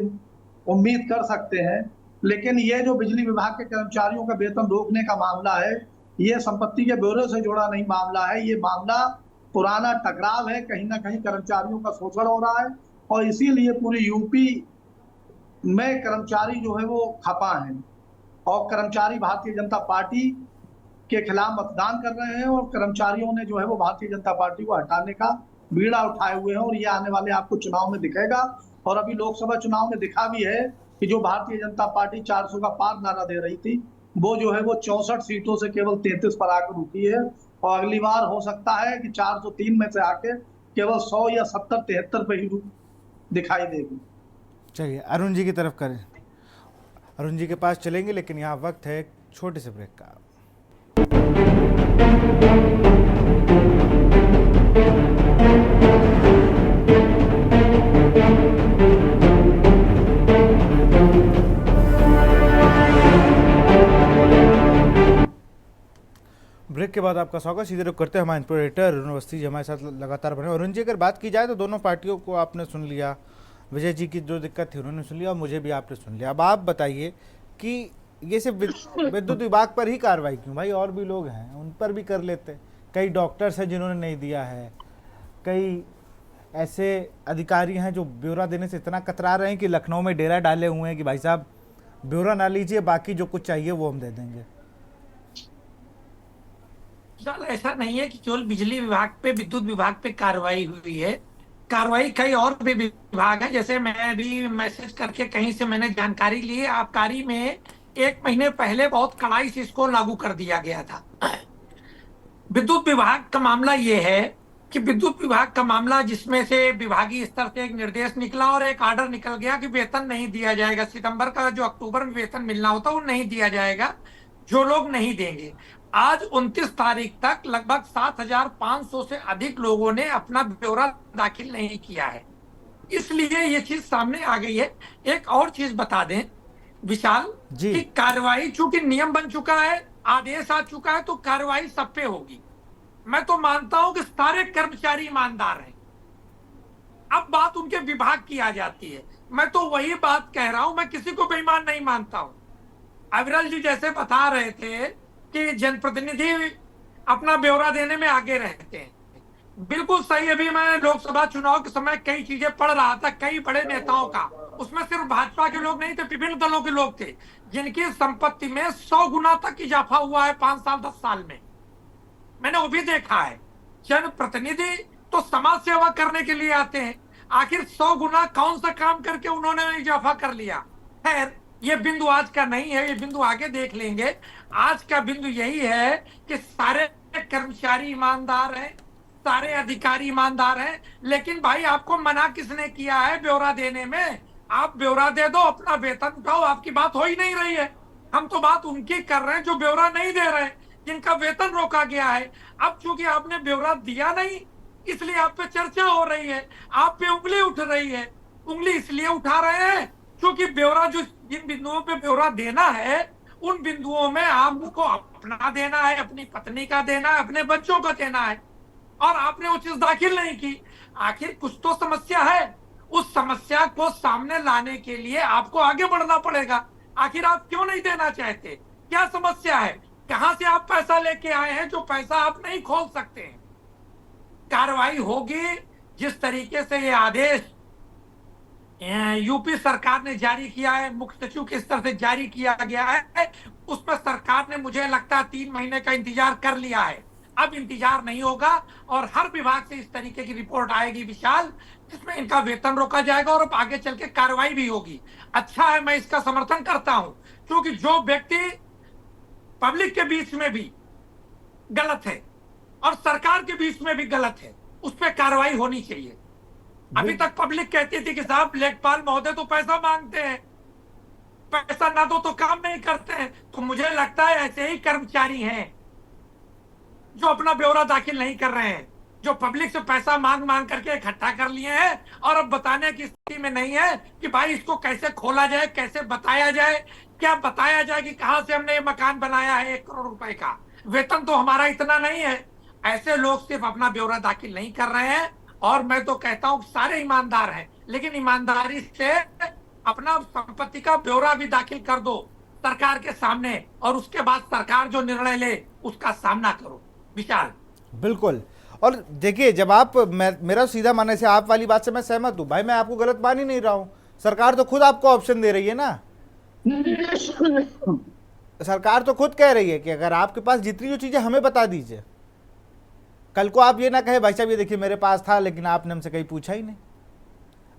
E: उम्मीद कर सकते हैं। लेकिन ये जो बिजली विभाग के कर्मचारियों का वेतन रोकने का मामला है, ये संपत्ति के ब्यौरे से जुड़ा नहीं मामला है, ये मामला पुराना टकराव है। कहीं ना कहीं कर्मचारियों का शोषण हो रहा है और इसीलिए पूरी यूपी में कर्मचारी जो है वो खपा है और कर्मचारी भारतीय जनता पार्टी के खिलाफ मतदान कर रहे हैं और कर्मचारियों ने जो है वो भारतीय जनता पार्टी को हटाने का बीड़ा उठाए हुए हैं और ये आने वाले आपको चुनाव में दिखेगा। और अभी लोकसभा चुनाव में दिखा भी है कि जो भारतीय जनता पार्टी 400 का पार नारा दे रही थी, वो जो है वो 64 सीटों से केवल 33 पर आकर रुकी है और अगली बार हो सकता है कि 403 में से आके केवल 100 या 70-73 पे ही दिखाई देगी।
A: चलिए अरुण जी की तरफ करें। अरुण जी के पास चलेंगे, लेकिन यहाँ वक्त है एक छोटे से ब्रेक का। ब्रेक के बाद आपका स्वागत। सीधे रुक करते हैं हमारे इंपोरेटर अरुण अवस्थी जी हमारे साथ लगातार बने। अरुण जी, अगर बात की जाए तो दोनों पार्टियों को आपने सुन लिया, विजय जी की जो दिक्कत थी उन्होंने सुन लिया और मुझे भी आपने सुन लिया। अब आप बताइए कि ये सिर्फ विद्युत विभाग पर ही कार्रवाई क्यों? भाई और भी लोग हैं, उन पर भी कर लेते। कई डॉक्टर्स हैं जिन्होंने नहीं दिया है, कई ऐसे अधिकारी हैं जो ब्यौरा देने से इतना कतरा रहे हैं कि लखनऊ में डेरा डाले हुए हैं कि भाई साहब ब्यौरा ना लीजिए, बाकी जो कुछ चाहिए वो हम दे देंगे।
D: सर, ऐसा नहीं है कि केवल बिजली विभाग पे, विद्युत विभाग पे कार्रवाई हुई है। कार्रवाई कई और भी विभाग है। जैसे मैं भी मैसेज करके कहीं से मैंने जानकारी ली है, आबकारी में 1 महीने पहले बहुत कड़ाई से इसको लागू कर दिया गया था। विद्युत विभाग का मामला ये है कि विद्युत विभाग का मामला जिसमें से विभागीय स्तर से एक निर्देश निकला और एक ऑर्डर निकल गया कि वेतन नहीं दिया जाएगा। सितंबर का जो अक्टूबर में वेतन मिलना होता वो नहीं दिया जाएगा, जो लोग नहीं देंगे। आज 29 तारीख तक लगभग 7,500 से अधिक लोगों ने अपना ब्यौरा दाखिल नहीं किया है, इसलिए ये चीज सामने आ गई है। एक और चीज बता दें विशाल कि कार्रवाई, चूंकि नियम बन चुका है, आदेश आ चुका है, तो कार्रवाई सब पे होगी। मैं तो मानता हूं कि सारे कर्मचारी ईमानदार हैं। अब बात उनके विभाग की आ जाती है। मैं तो वही बात कह रहा हूं, मैं किसी को बेईमान नहीं मानता हूं। अविरल जी जैसे बता रहे थे कि जनप्रतिनिधि अपना ब्यौरा देने में आगे रहते हैं, बिल्कुल सही। अभी मैं लोकसभा चुनाव के समय कई चीजें पढ़ रहा था, कई बड़े नेताओं का, उसमें सिर्फ भाजपा के लोग नहीं थे, विभिन्न दलों के लोग थे, जिनकी संपत्ति में 100 गुना तक इजाफा हुआ है 5 साल 10 साल में। मैंने वो भी देखा है। जनप्रतिनिधि तो समाज सेवा करने के लिए आते हैं, आखिर 100 गुना कौन सा काम करके उन्होंने इजाफा कर लिया? खैर, ये बिंदु आज का नहीं है, ये बिंदु आगे देख लेंगे। आज का बिंदु यही है कि सारे कर्मचारी ईमानदार हैं, सारे अधिकारी ईमानदार हैं। लेकिन भाई आपको मना किसने किया है ब्यौरा देने में? आप ब्यौरा दे दो, अपना वेतन उठाओ, आपकी बात हो ही नहीं रही है। हम तो बात उनकी कर रहे हैं जो ब्यौरा नहीं दे रहे, जिनका वेतन रोका गया है। अब चूंकि आपने ब्यौरा दिया नहीं, इसलिए आप पे चर्चा हो रही है, आप पे उंगली उठ रही है। उंगली इसलिए उठा रहे हैं क्योंकि ब्यौरा, जो जिन बिंदुओं पे ब्यौरा देना है, उन बिंदुओं में आपको अपना देना है, अपनी पत्नी का देना है, अपने बच्चों का देना है, और आपने वो चीज दाखिल नहीं की। आखिर कुछ तो समस्या है। उस समस्या को सामने लाने के लिए आपको आगे बढ़ना पड़ेगा। आखिर आप क्यों नहीं देना चाहते? क्या समस्या है? कहां से आप पैसा लेके आए हैं जो पैसा आप नहीं खोल सकते हैं? कार्रवाई होगी। जिस तरीके से ये आदेश यूपी सरकार ने जारी किया है, मुख्य सचिव के स्तर से जारी किया गया है, उसमें सरकार ने मुझे लगता है 3 महीने का इंतजार कर लिया है। अब इंतजार नहीं होगा और हर विभाग से इस तरीके की रिपोर्ट आएगी विशाल, जिसमें इनका वेतन रोका जाएगा और अब आगे चल के कार्रवाई भी होगी। अच्छा है, मैं इसका समर्थन करता हूं, क्योंकि जो व्यक्ति पब्लिक के बीच में भी गलत है और सरकार के बीच में भी गलत है, उस पर कार्रवाई होनी चाहिए। अभी तक पब्लिक कहती थी कि साहब लेखपाल महोदय तो पैसा मांगते हैं, पैसा ना दो तो काम नहीं करते हैं। तो मुझे लगता है ऐसे ही कर्मचारी हैं जो अपना ब्यौरा दाखिल नहीं कर रहे हैं, जो पब्लिक से पैसा मांग मांग करके इकट्ठा कर लिए हैं और अब बताने की स्थिति में नहीं है कि भाई इसको कैसे खोला जाए, कैसे बताया जाए, क्या बताया जाए कि कहां से हमने ये मकान बनाया है 1 करोड़ रुपए का, वेतन तो हमारा इतना नहीं है। ऐसे लोग सिर्फ अपना ब्यौरा दाखिल नहीं कर रहे हैं, और मैं तो कहता हूं सारे ईमानदार हैं, लेकिन ईमानदारी से अपना संपत्ति का ब्यौरा भी दाखिल कर दो सरकार के सामने, और उसके बाद सरकार जो निर्णय ले उसका सामना करो। विशाल,
A: बिल्कुल। और देखिए, जब आप मेरा सीधा मानने से आप वाली बात से मैं सहमत हूं। भाई मैं आपको गलत मान ही नहीं रहा हूं, सरकार तो खुद आपको ऑप्शन दे रही है ना। सरकार तो खुद कह रही है कि अगर आपके पास जितनी जो चीजें हमें बता दीजिए, कल को आप ये ना कहे भाई साहब ये देखिए मेरे पास था लेकिन आपने हमसे कहीं पूछा ही नहीं।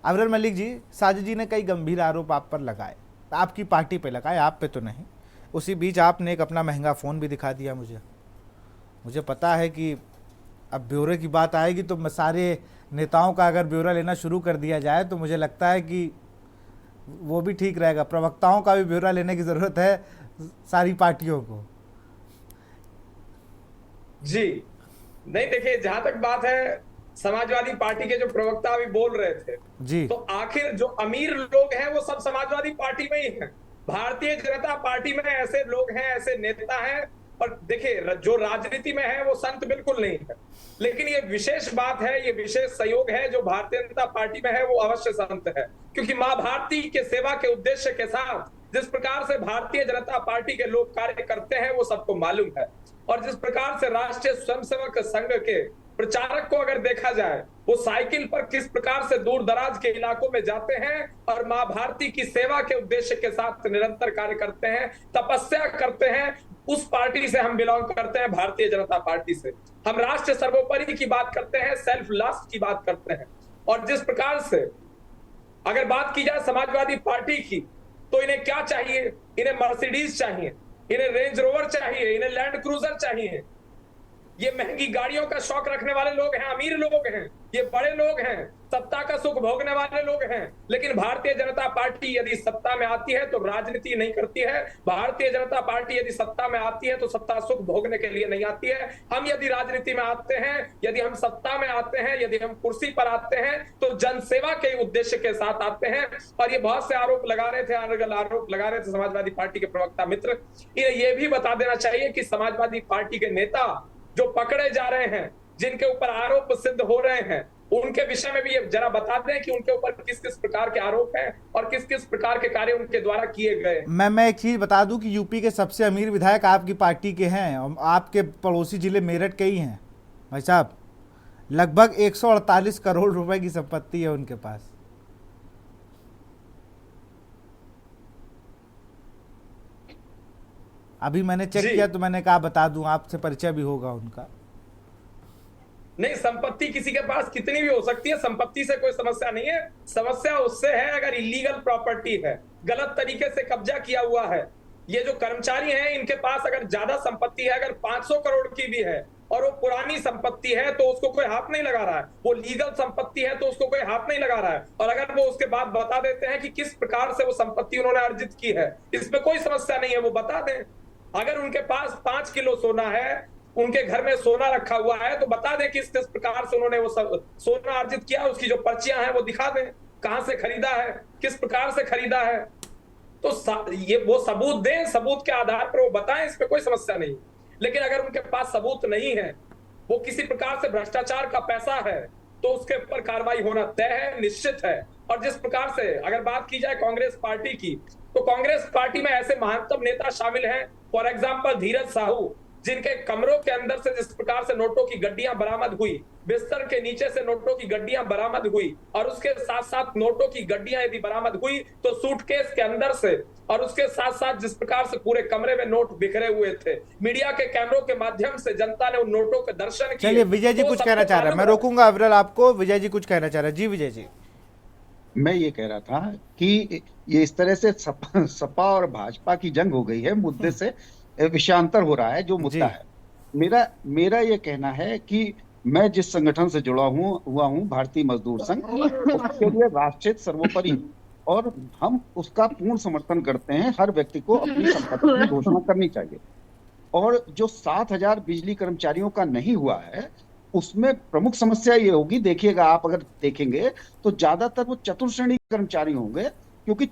A: अविरल मलिक जी, साजिद जी ने कई गंभीर आरोप आप पर लगाए, आपकी पार्टी पे लगाए, आप पे तो नहीं। उसी बीच आपने एक अपना महंगा फ़ोन भी दिखा दिया मुझे पता है कि अब ब्यौरे की बात आएगी तो मैं सारे नेताओं का अगर ब्यौरा लेना शुरू कर दिया जाए तो मुझे लगता है कि वो भी ठीक रहेगा। प्रवक्ताओं का भी ब्यौरा लेने की जरूरत है सारी पार्टियों को।
C: जी नहीं, देखिए जहां तक बात है समाजवादी पार्टी के जो प्रवक्ता अभी बोल रहे थे,
A: जी
C: तो आखिर जो अमीर लोग हैं वो सब समाजवादी पार्टी में ही हैं। भारतीय जनता पार्टी में ऐसे लोग हैं, ऐसे नेता हैं, और देखिए जो राजनीति में है वो संत बिल्कुल नहीं है, लेकिन ये विशेष बात है, ये विशेष संयोग है, जो भारतीय जनता पार्टी में है वो अवश्य संत है। क्योंकि मां भारती के सेवा के उद्देश्य के साथ जिस प्रकार से भारतीय जनता पार्टी के लोग कार्य करते हैं वो सबको मालूम है। और जिस प्रकार से राष्ट्रीय स्वयंसेवक संघ के प्रचारक को अगर देखा जाए, वो साइकिल पर किस प्रकार से दूर दराज के इलाकों में जाते हैं और मां भारती की सेवा के उद्देश्य के साथ निरंतर कार्य करते हैं, तपस्या करते हैं। उस पार्टी से हम बिलोंग करते हैं, भारतीय जनता पार्टी से। हम राष्ट्र सर्वोपरि की बात करते हैं, सेल्फ लास्ट की बात करते हैं। और जिस प्रकार से अगर बात की जाए समाजवादी पार्टी की, तो इन्हें क्या चाहिए? इन्हें मर्सिडीज चाहिए, इन्हें रेंज रोवर चाहिए, इन्हें लैंड क्रूजर चाहिए। ये महंगी गाड़ियों का शौक रखने वाले लोग हैं, अमीर लोग हैं, ये बड़े लोग हैं, सत्ता का सुख भोगने वाले लोग हैं। लेकिन भारतीय जनता पार्टी यदि सत्ता में आती है तो राजनीति नहीं करती है। भारतीय जनता पार्टी यदि सत्ता में आती है तो सत्ता सुख भोगने के लिए नहीं आती है। हम यदि राजनीति में आते हैं, यदि हम सत्ता में आते हैं, यदि हम कुर्सी पर आते हैं, तो जनसेवा के उद्देश्य के साथ आते हैं। और ये बहुत से आरोप लगा रहे थे, आरोप लगा रहे थे समाजवादी पार्टी के प्रवक्ता मित्र। इन्हें ये भी बता देना चाहिए कि समाजवादी पार्टी के नेता जो पकड़े जा रहे हैं, जिनके ऊपर आरोप सिद्ध हो रहे हैं, उनके विषय में भी ये जरा बता दें कि उनके ऊपर किस किस प्रकार के आरोप हैं और किस किस प्रकार के कार्य उनके द्वारा किए गए।
A: मैं एक चीज बता दूं कि यूपी के सबसे अमीर विधायक आपकी पार्टी के हैं और आपके पड़ोसी जिले मेरठ के ही हैं भाई साहब। लगभग 148 करोड़ रुपए की संपत्ति है उनके पास। अभी मैंने चेक किया तो मैंने कहा बता दूं, आपसे परिचय भी होगा उनका।
C: नहीं, संपत्ति किसी के पास कितनी भी हो सकती है, संपत्ति से कोई समस्या नहीं है। समस्या उससे है अगर इलीगल प्रॉपर्टी है, गलत तरीके से कब्जा किया हुआ है। ये जो कर्मचारी हैं, इनके पास अगर ज्यादा संपत्ति है, अगर 500 करोड़ की भी है और वो पुरानी संपत्ति है, तो उसको कोई हाथ नहीं लगा रहा है। वो लीगल संपत्ति है तो उसको कोई हाथ नहीं लगा रहा है। और अगर वो उसके बाद बता देते हैं कि किस प्रकार से वो संपत्ति उन्होंने अर्जित की है, इसमें कोई समस्या नहीं है, वो बता दें। अगर उनके पास 5 किलो सोना है, उनके घर में सोना रखा हुआ है, तो बता दें किस किस प्रकार से उन्होंने वो सोना अर्जित किया, उसकी जो पर्चियां हैं वो दिखा दें, कहां से खरीदा है, किस प्रकार से खरीदा है। तो ये वो सबूत दें, सबूत के आधार पर वो बताएं, इसमें कोई समस्या नहीं। लेकिन अगर उनके पास सबूत नहीं है, वो किसी प्रकार से भ्रष्टाचार का पैसा है, तो उसके ऊपर कार्रवाई होना तय है, निश्चित है। और जिस प्रकार से अगर बात की जाए कांग्रेस पार्टी की, तो कांग्रेस पार्टी में ऐसे महत्तम नेता शामिल हैं, फॉर एग्जाम्पल धीरज साहू, जिनके कमरों के अंदर से जिस प्रकार से नोटों की गड्डियां बरामद हुई, बिस्तर के नीचे से नोटों की गड्डियां बरामद हुई, और उसके साथ साथ नोटों की गड्डियां यदि बरामद हुई तो सूटकेस के अंदर से, और उसके साथ साथ जिस प्रकार से पूरे कमरे में नोट बिखरे हुए थे, मीडिया के कैमरों के माध्यम से जनता ने उन नोटों के दर्शन किए।
A: चलिए विजय जी कुछ कहना चाह रहे हैं, मैं रोकूंगा अविरल आपको। विजय जी कुछ कहना चाह रहे हैं। जी विजय जी।
B: मैं ये कह रहा था कि ये इस तरह से सपा और भाजपा की जंग हो गई है, मुद्दे से विषयांतर हो रहा है जो मुद्दा है। मेरा ये कहना है कि मैं जिस संगठन से जुड़ा हुआ हूँ भारतीय मजदूर संघ, उसके लिए राष्ट्रीय सर्वोपरि, और हम उसका पूर्ण समर्थन करते हैं। हर व्यक्ति को अपनी संपत्ति की घोषणा करनी चाहिए। और जो 7,000 बिजली कर्मचारियों का नहीं हुआ है, उसमें प्रमुख समस्या ये होगी, देखिएगा आप अगर देखेंगे तो ज्यादातर वो चतुर्श्रेणी कर्मचारी होंगे, क्योंकि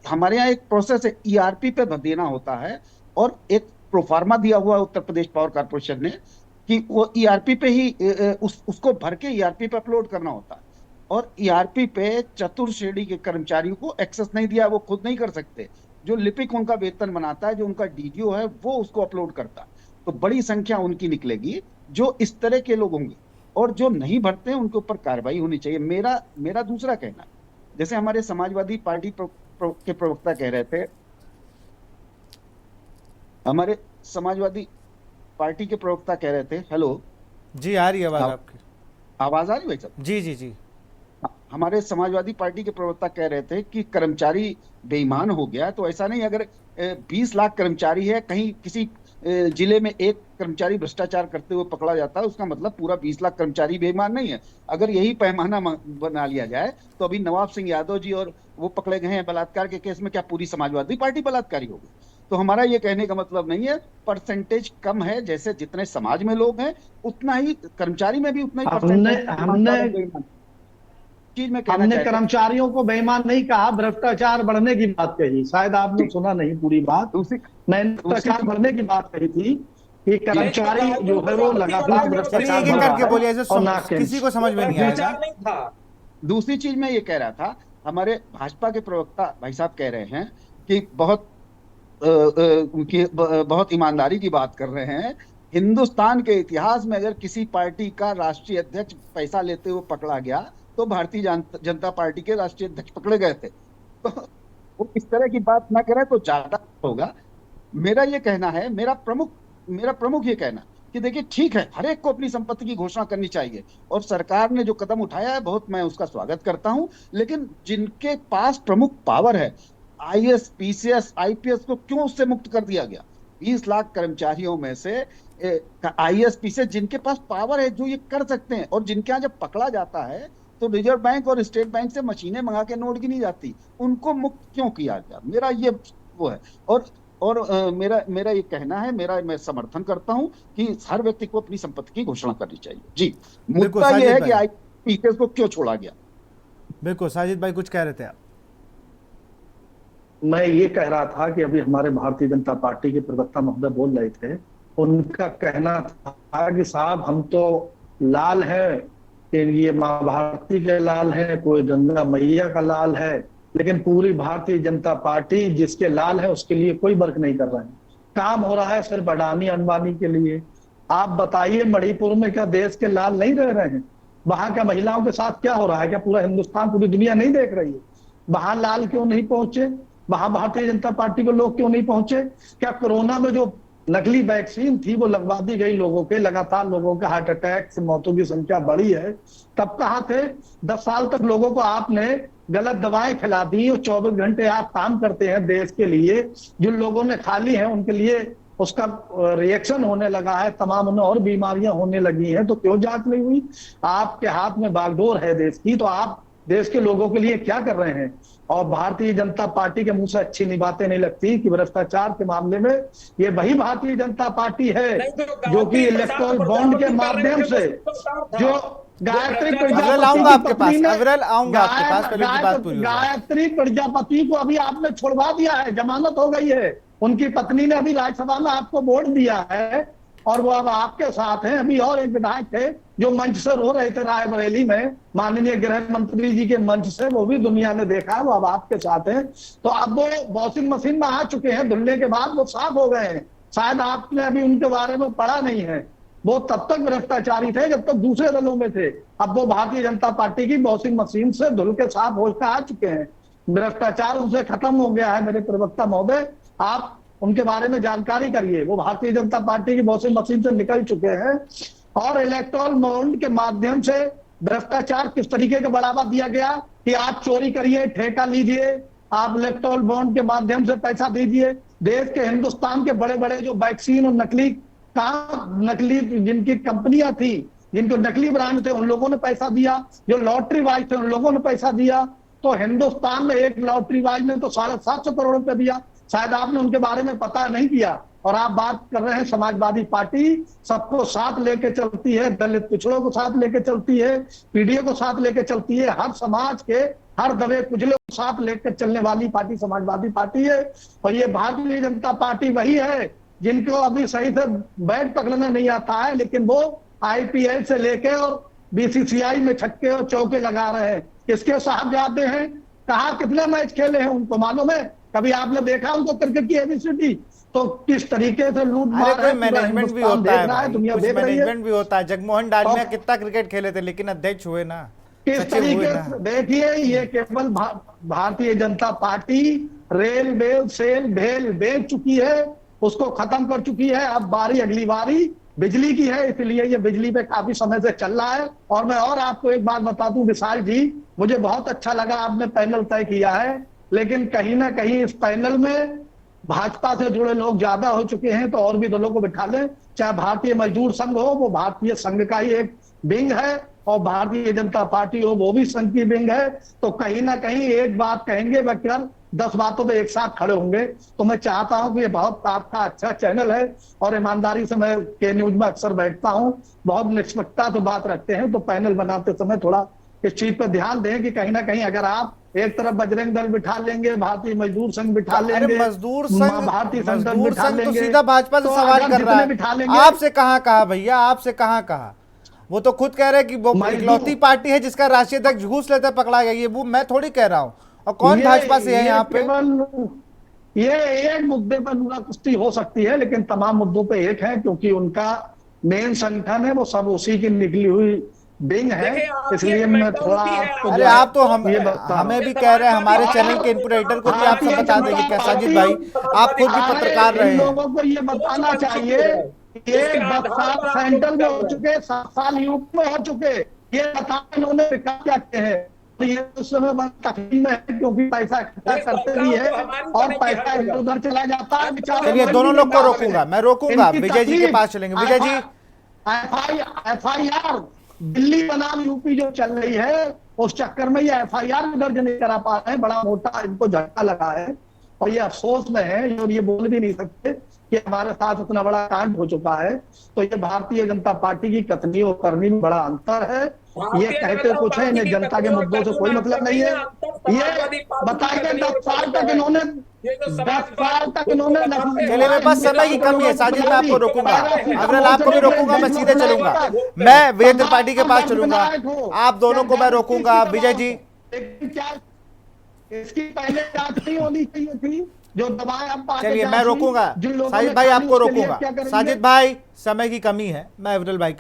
B: हमारे यहाँ एक प्रोसेस है, ईआरपी पे देना होता है, और एक प्रोफार्मा दिया हुआ उत्तर प्रदेश पावर कॉर्पोरेशन ने कि वो ईआरपी पे ही उसको भर के ईआरपी पे अपलोड करना होता है। और ईआरपी पे चतुर्श्रेणी के कर्मचारियों को एक्सेस नहीं दिया, वो खुद नहीं कर सकते। जो लिपिक उनका वेतन बनाता है, जो उनका डीडीओ है, वो उसको अपलोड करता है। तो बड़ी संख्या उनकी निकलेगी जो इस तरह के लोग होंगे, और जो नहीं भरते हैं उनके ऊपर कार्रवाई होनी चाहिए। मेरा दूसरा कहना, जैसे हमारे समाजवादी पार्टी के प्रवक्ता कह रहे थे, हमारे समाजवादी पार्टी के प्रवक्ता कह रहे थे, हेलो
A: जी आ रही है आवाज आपकी?
B: आवाज आ रही भाई साहब?
A: जी जी जी।
B: हमारे समाजवादी पार्टी के प्रवक्ता कह रहे थे कि कर्मचारी बेईमान हो गया। तो ऐसा नहीं, अगर 20 लाख कर्मचारी है, कहीं किसी जिले में एक कर्मचारी भ्रष्टाचार करते हुए पकड़ा जाता है, उसका मतलब पूरा 20 लाख कर्मचारी बेईमान नहीं है। अगर यही पैमाना बना लिया जाए तो अभी नवाब सिंह यादव जी और वो पकड़े गए हैं बलात्कार के केस में, क्या पूरी समाजवादी पार्टी बलात्कारी होगी? तो हमारा ये कहने का मतलब नहीं है, परसेंटेज कम है, जैसे जितने समाज में लोग हैं उतना ही कर्मचारी में भी उतना ही परसेंटेज चीज में कहना
E: हमने
B: चाहता हूं।
E: कर्मचारियों को बेईमान नहीं कहा, भ्रष्टाचार बढ़ने की बात कही, शायद आपने सुना नहीं पूरी बात।
B: दूसरी
E: मैंने भ्रष्टाचार बढ़ने की बात कही थी कि कर्मचारी जो है वो लगातार
A: चलिए
E: भ्रष्टाचार
A: एक एक
E: बढ़ रहा
A: करके
E: है
A: बोलिए,
E: और ना
A: किसी को समझ में नहीं आएगा।
C: भ्रष्टाचार नहीं था।
B: दूसरी चीज मैं ये कह रहा था, हमारे भाजपा के प्रवक्ता भाई साहब कह रहे हैं कि बहुत ईमानदारी की बात कर रहे हैं। हिंदुस्तान के इतिहास में अगर किसी पार्टी का राष्ट्रीय अध्यक्ष पैसा लेते हुए पकड़ा गया तो भारतीय जनता पार्टी के राष्ट्रीय अध्यक्ष पकड़े गए थे। तो वो इस तरह की बात ना करें तो ज्यादा होगा। मेरा ये कहना है, मेरा प्रमुख ये कहना कि देखिए ठीक है, हर एक को अपनी संपत्ति की घोषणा करनी चाहिए और सरकार ने जो कदम उठाया है बहुत मैं उसका स्वागत करता हूं, लेकिन जिनके पास प्रमुख पावर है, आईएएस, पीसीएस, आईपीएस को क्यों उससे मुक्त कर दिया गया? 20 लाख कर्मचारियों में से आईएएस, पीसीएस जिनके पास पावर है, जो ये कर सकते हैं, और जिनके यहाँ जब पकड़ा जाता है तो रिजर्व बैंक और स्टेट बैंक से मशीनें मंगा के नोट गिनी जाती, उनको मुक्त क्यों किया गया? मेरा ये वो है। और मेरा ये कहना है, मैं समर्थन करता हूं कि हर व्यक्ति को अपनी संपत्ति की घोषणा करनी चाहिए। जी, मुद्दा ये है कि आईपीएस को क्यों छोड़ा गया।
A: बिल्कुल, साजिद भाई कुछ कह रहे थे आप।
E: मैं ये कह रहा था कि अभी हमारे भारतीय जनता पार्टी के प्रवक्ता महोदय बोल रहे थे, उनका कहना था कि साहब हम तो लाल हैं, कि ये माँ भारती के लाल है, कोई गंगा मैया का लाल है, लेकिन पूरी भारतीय जनता पार्टी जिसके लाल है उसके लिए कोई वर्क नहीं कर रहे हैं। काम हो रहा है सिर्फ अडानी अंबानी के लिए। आप बताइए मणिपुर में क्या देश के लाल नहीं रह रहे हैं? वहां का महिलाओं के साथ क्या हो रहा है? क्या पूरा हिंदुस्तान, पूरी दुनिया नहीं देख रही है? वहां लाल क्यों नहीं पहुंचे? वहां भारतीय जनता पार्टी को लोग क्यों नहीं पहुंचे? क्या कोरोना में जो नकली वैक्सीन थी वो लगवा दी गई लोगों के, लगातार लोगों के हार्ट अटैक से मौतों की संख्या बढ़ी है, तब कहां थे? 10 साल तक लोगों को आपने गलत दवाएं खिला दी और 24 घंटे आप काम करते हैं देश के लिए, जिन लोगों ने खाली है उनके लिए उसका रिएक्शन होने लगा है, तमाम उन्हें और बीमारियां होने लगी हैं, तो क्यों जांच नहीं हुई? आपके हाथ में बागडोर है देश की, तो आप देश के लोगों के लिए क्या कर रहे हैं? और भारतीय जनता पार्टी के मुंह से अच्छी नहीं बातें नहीं लगती कि भ्रष्टाचार के मामले में ये वही भारतीय जनता पार्टी है जो कि इलेक्टोरल बॉन्ड के माध्यम से जो गायत्री प्रजापति को अभी आपने छुड़वा दिया है, जमानत हो गई है, उनकी पत्नी ने अभी राज्यसभा में आपको वोट दिया है और वो अब आपके साथ हैं। अभी और एक विधायक थे जो मंच से रो रहे थे रायबरेली में, माननीय गृह मंत्री जी के मंच से, वो भी दुनिया ने देखा, वो अब आपके साथ हैं। तो अब वो वॉशिंग मशीन में आ चुके हैं, धुलने के बाद वो साफ हो गए हैं। शायद आपने अभी उनके बारे में पढ़ा नहीं है, वो तब तक भ्रष्टाचारी थे जब तक दूसरे दलों में थे। अब वो भारतीय जनता पार्टी की वॉशिंग मशीन से धुल के साफ होकर आ चुके हैं, भ्रष्टाचार उनसे खत्म हो गया है। मेरे प्रवक्ता महोदय, आप उनके बारे में जानकारी करिए, वो भारतीय जनता पार्टी की वॉशिंग मशीन से निकल चुके हैं। और इलेक्टोरल बॉन्ड के माध्यम से भ्रष्टाचार किस तरीके का बढ़ावा दिया गया कि आप चोरी करिए, ठेका लीजिए, आप इलेक्टोरल बॉन्ड के माध्यम से पैसा दीजिए। देश के, हिंदुस्तान के बड़े बड़े जो वैक्सीन और नकली जिनकी कंपनियां थी, जिनको नकली ब्रांड थे, उन लोगों ने पैसा दिया। जो लॉटरी बाज थे उन लोगों ने पैसा दिया। तो हिंदुस्तान में एक लॉटरी बाज ने तो 750 करोड़ रुपए दिया। शायद आपने उनके बारे में पता नहीं किया। और आप बात कर रहे हैं समाजवादी पार्टी सबको साथ लेके चलती है, दलित पिछड़ों को साथ लेके चलती है, पीढ़ियों को साथ लेके चलती है, हर समाज के हर दबे कुचले को साथ लेकर चलने वाली पार्टी समाजवादी पार्टी है। और ये भारतीय जनता पार्टी वही है जिनको अभी सही से बैट पकड़ना नहीं आता है, लेकिन वो आईपीएल से लेके और बीसीसीआई में छक्के और चौके लगा रहे हैं। किसके साहबजादे हैं, कहा कितने मैच खेले हैं उनको मालूम है? कभी आपने देखा उनको क्रिकेट की एबीसीडी? तो किस तरीके से लूट मार है,
A: मैनेजमेंट भी होता है भाई,
E: दुनिया देख रही है।
A: मैनेजमेंट भी होता है। जगमोहन डालमिया कितना क्रिकेट खेले थे लेकिन अध्यक्ष हुए ना,
E: किस तरीके से देखिए, ये केवल Bharatiya Janata party railway cell भेल बेच चुकी है, उसको खत्म कर चुकी है। अब बारी, अगली बारी बिजली की है, इसलिए ये बिजली पे काफी समय से चल रहा है। और मैं और आपको एक बात बता दूं विशाल जी, मुझे बहुत अच्छा लगा आपने पैनल तय किया है, लेकिन कहीं ना कहीं इस पैनल में भाजपा से जुड़े लोग ज्यादा हो चुके हैं तो और भी दलों को बिठा लें। चाहे भारतीय मजदूर संघ हो, वो भारतीय संघ का ही एक विंग है, और भारतीय जनता पार्टी हो, वो भी संघ की विंग है। तो कहीं ना कहीं एक बात कहेंगे बगैर 10 बातों पे एक साथ खड़े होंगे। तो मैं चाहता हूं कि ये बहुत आपका अच्छा चैनल है, और ईमानदारी से मैं के न्यूज में अक्सर बैठता हूं, बहुत निष्पक्षता से बात रखते हैं। तो पैनल बनाते समय थोड़ा इस चीज पर ध्यान दें कि कहीं ना कहीं अगर आप एक तरफ बजरंग दल बिठा लेंगे, भारतीय मजदूर संघ बिठा
A: अरे
E: लेंगे, भारतीय संगठन
A: मजदूर
E: बिठा
A: संघ तो
E: लेंगे,
A: सीधा भाजपा से
E: तो
A: सवाल
E: अगर
A: कर रहा
E: जितने बिठा
A: है।
E: लेंगे,
A: आपसे कहाँ कहा भैया, आपसे कहाँ कहा? वो तो खुद कह रहे हैं कि वो
E: मजदूर-
A: इकलौती पार्टी है जिसका राष्ट्रीय अध्यक्ष घूस लेते पकड़ा गया। ये वो मैं थोड़ी कह रहा हूँ। और कौन भाजपा से है यहाँ पे?
E: ये एक मुद्दे पर नुरा कुश्ती हो सकती है, लेकिन तमाम मुद्दों पे एक है, क्योंकि उनका मेन संगठन है, वो सब उसी की निकली हुई विंग है।
C: देखिए, आपकी
E: इसलिए
C: एक
E: मैं थोड़ा
C: मेंटालिटी है,
E: आपको
A: अरे
E: जो है
A: आप तो हम
E: ये बता रहा
A: हमें
E: हूं।
A: भी कह रहे हैं, हमारे चैनल के
E: और
A: इनपुट को भी आप सब
E: भारतीय
A: बता
E: जनता
A: देंगे क्या साजिद
E: पार्टी,
A: भाई? आप खुद भी
E: अरे
A: पत्रकार
E: इन
A: रहे हैं।
E: लोगों को ये बताना चाहिए, ये
C: उसके
E: 10
C: आधार
E: साल
C: पर आप
E: सेंट्रल
C: लोग
E: में
C: चल
E: हो
C: रहे हैं।
E: चुके, 7 साल यूपी में हो चुके, ये बताया इन्होंने विकास क्या किए हैं। तो ये उस समय बड़ा तकलीफ में है, क्योंकि पैसा इकट्ठा
C: नहीं,
E: करते भी
C: सरकार
E: है
C: तो हमारी
E: और
C: बनेगी हर
E: पैसा इधर
C: जगह।
E: उधर चला जाता है, बेचारे
A: चलिए
E: लोग
A: दोनों
E: भी
A: लोग को
E: क्या
A: रोकूंगा,
E: करें।
A: मैं रोकूंगा
E: इनकी
A: विजय जी के
E: तकलीफ
A: पास चलेंगे। विजय जी,
E: FIR दिल्ली बनाम यूपी जो चल रही है, उस चक्कर में ये FIR भी दर्ज नहीं करा पा रहे हैं। बड़ा मोटा इनको झटका लगा है, और ये अफसोस में है, और ये बोल भी नहीं सकते कि हमारे साथ इतना बड़ा कांड हो चुका है। तो ये भारतीय जनता पार्टी की कथनी और करनी में बड़ा अंतर है। ये
C: भारतीय
E: कहते
C: जनता
E: कुछ है,
C: पार्टी
E: इन्हें
C: की
E: जनता के
C: कथनी और
E: मुद्दों से
C: करनी
E: कोई
C: में
E: मतलब
C: अंतर
E: नहीं है।
C: अंतर
E: ये
C: समाजवादी पार्टी की
E: बताइए
C: कथनी
E: 10
C: और
E: साल
C: करनी
E: तक
C: है।
E: इन्होंने
C: ये जो
E: 10
C: समाजवाद
E: साल तक
C: उसको
E: इन्होंने
C: बताते हैं,
A: चलिए मेरे पास समय की कमी है साजिद, मैं आपको रोकूंगा। अग्रवाल आपको भी रोकूंगा, मैं सीधे चलूंगा। मैं विजय त्रिपाठी के पास चलूंगा, आप दोनों को मैं रोकूंगा। विजय जी,
E: क्या इसकी पहले जांच नहीं होनी चाहिए थी? जो दबाए अब आके
A: चलिए मैं
E: जांच हुई,
A: रोकूंगा।
E: जिन लोगों
A: साजिद
E: ने
A: भाई
E: खाली,
A: आपको
E: उसके लिए
A: रोकूंगा।
E: क्या करेंगे?
A: साजिद भाई समय की कमी है, मैं अविरल भाई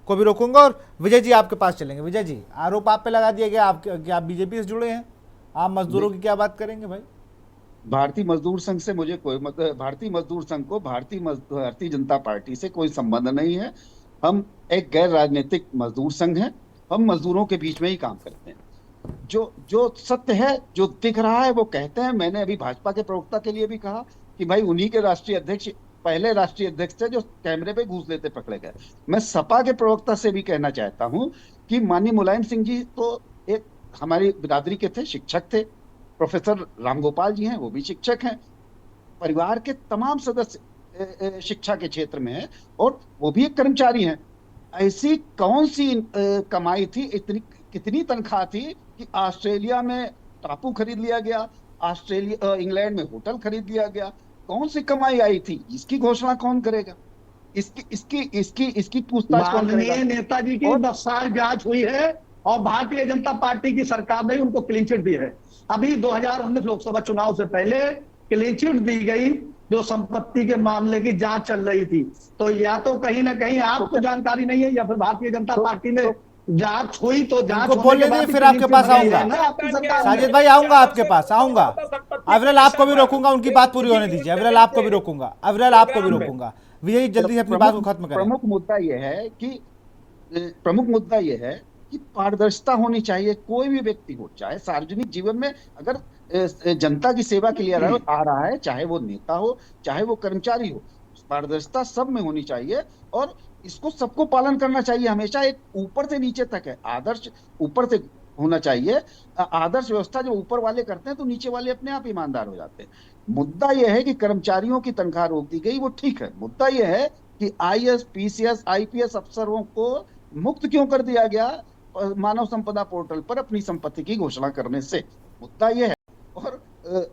A: को भी रोकूंगा, और विजय जी आपके पास चलेंगे। विजय जी, आरोप आप पे लगा दिया गया कि आप बीजेपी से जुड़े हैं, आप मजदूरों की क्या बात करेंगे भाई?
B: भारतीय मजदूर संघ से मुझे कोई मतलब, भारतीय मजदूर संघ को भारतीय जनता पार्टी से कोई संबंध नहीं है। हम एक गैर राजनीतिक मजदूर संघ हैं। हम मजदूरों के बीच में ही काम करते हैं। जो जो सत्य है, जो दिख रहा है, वो कहते हैं। मैंने अभी भाजपा के प्रवक्ता के लिए भी कहा कि भाई उन्हीं के राष्ट्रीय अध्यक्ष, पहले राष्ट्रीय अध्यक्ष थे जो कैमरे पे घूस लेते पकड़े गए। मैं सपा के प्रवक्ता से भी कहना चाहता हूं कि माननीय मुलायम सिंह जी तो एक हमारी बिरादरी के थे, शिक्षक थे। प्रोफेसर रामगोपाल जी हैं, वो भी शिक्षक हैं। परिवार के तमाम सदस्य शिक्षा के क्षेत्र में हैं, और वो भी एक कर्मचारी हैं। ऐसी कौन सी कमाई थी, इतनी कितनी तनख्वाह थी कि ऑस्ट्रेलिया में टापू खरीद लिया गया, इंग्लैंड में होटल खरीद लिया गया? कौन सी कमाई आई थी? इसकी घोषणा कौन करेगा? इसकी इसकी इसकी इसकी पूछताछ कौन करेगा?
E: माननीय नेताजी की
B: और
E: 10 साल जांच हुई है, और भारतीय जनता पार्टी की सरकार ने उनको क्लीन चिट दी है। अभी 2019 लोकसभा चुनाव से पहले क्लीन चिट दी गई, जो संपत्ति के मामले की जांच चल रही थी। तो या तो कहीं ना कहीं आपको जानकारी नहीं है, या फिर भारतीय जनता पार्टी ने जांच हुई तो जांच
A: उनको
E: होने
A: बोलने
E: के बाद
A: दीजिए, फिर आपके पास आऊंगा।
E: आपकी सरकार में।
A: साजिद भाई आऊंगा आपके पास, आऊंगा। अविरल आपको भी रोकूंगा, उनकी बात पूरी होने दीजिए। अविरल आपको भी रोकूंगा, अविरल आपको भी रोकूंगा। विजय जल्दी से अपनी बात को खत्म करें।
B: प्रमुख मुद्दा यह है कि प्रमुख मुद्दा यह है कि पारदर्शिता होनी चाहिए। कोई भी व्यक्ति हो, चाहे सार्वजनिक जीवन में अगर जनता की सेवा के लिए आ रहा है, चाहे वो नेता हो, चाहे वो कर्मचारी हो, पारदर्शिता सब में होनी चाहिए, और इसको सबको पालन करना चाहिए। हमेशा एक ऊपर से नीचे तक है, आदर्श ऊपर से होना चाहिए। आदर्श व्यवस्था जो ऊपर वाले करते हैं तो नीचे वाले अपने आप ईमानदार हो जाते हैं। मुद्दा यह है कि कर्मचारियों की तनख्वाह रोक दी गई, वो ठीक है। मुद्दा यह है कि IAS, PCS, IPS अफसरों को मुक्त क्यों कर दिया गया मानव संपदा पोर्टल पर अपनी संपत्ति की घोषणा करने से? मुद्दा यह है। और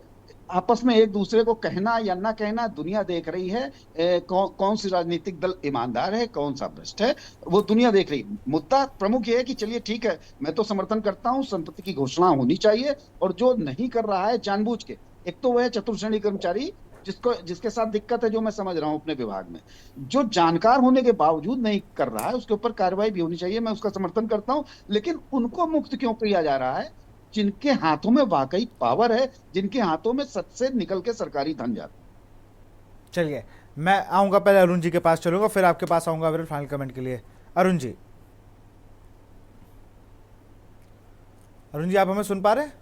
B: आपस में एक दूसरे को कहना या ना कहना दुनिया देख रही है। कौन सी राजनीतिक दल ईमानदार है, कौन सा भ्रष्ट है, वो दुनिया देख रही है। मुद्दा प्रमुख ये है कि चलिए ठीक है, मैं तो समर्थन करता हूं, संपत्ति की घोषणा होनी चाहिए। और जो नहीं कर रहा है जानबूझ के, एक तो वह है चतुर्श्रेणी कर्मचारी जिसके साथ दिक्कत है, जो मैं समझ रहा हूं अपने विभाग में, जो जानकार होने के बावजूद नहीं कर रहा है, उसके ऊपर कार्रवाई भी होनी चाहिए। मैं उसका समर्थन करता हूं। लेकिन उनको मुक्त क्यों किया जा रहा है जिनके हाथों में वाकई पावर है, जिनके हाथों में सच से निकल के सरकारी धन जाता है?
A: चलिए मैं आऊंगा, पहले अरुण जी के पास चलूंगा, फिर आपके पास आऊंगा अविरल फाइनल कमेंट के लिए। अरुण जी, आप हमें सुन पा रहे हैं?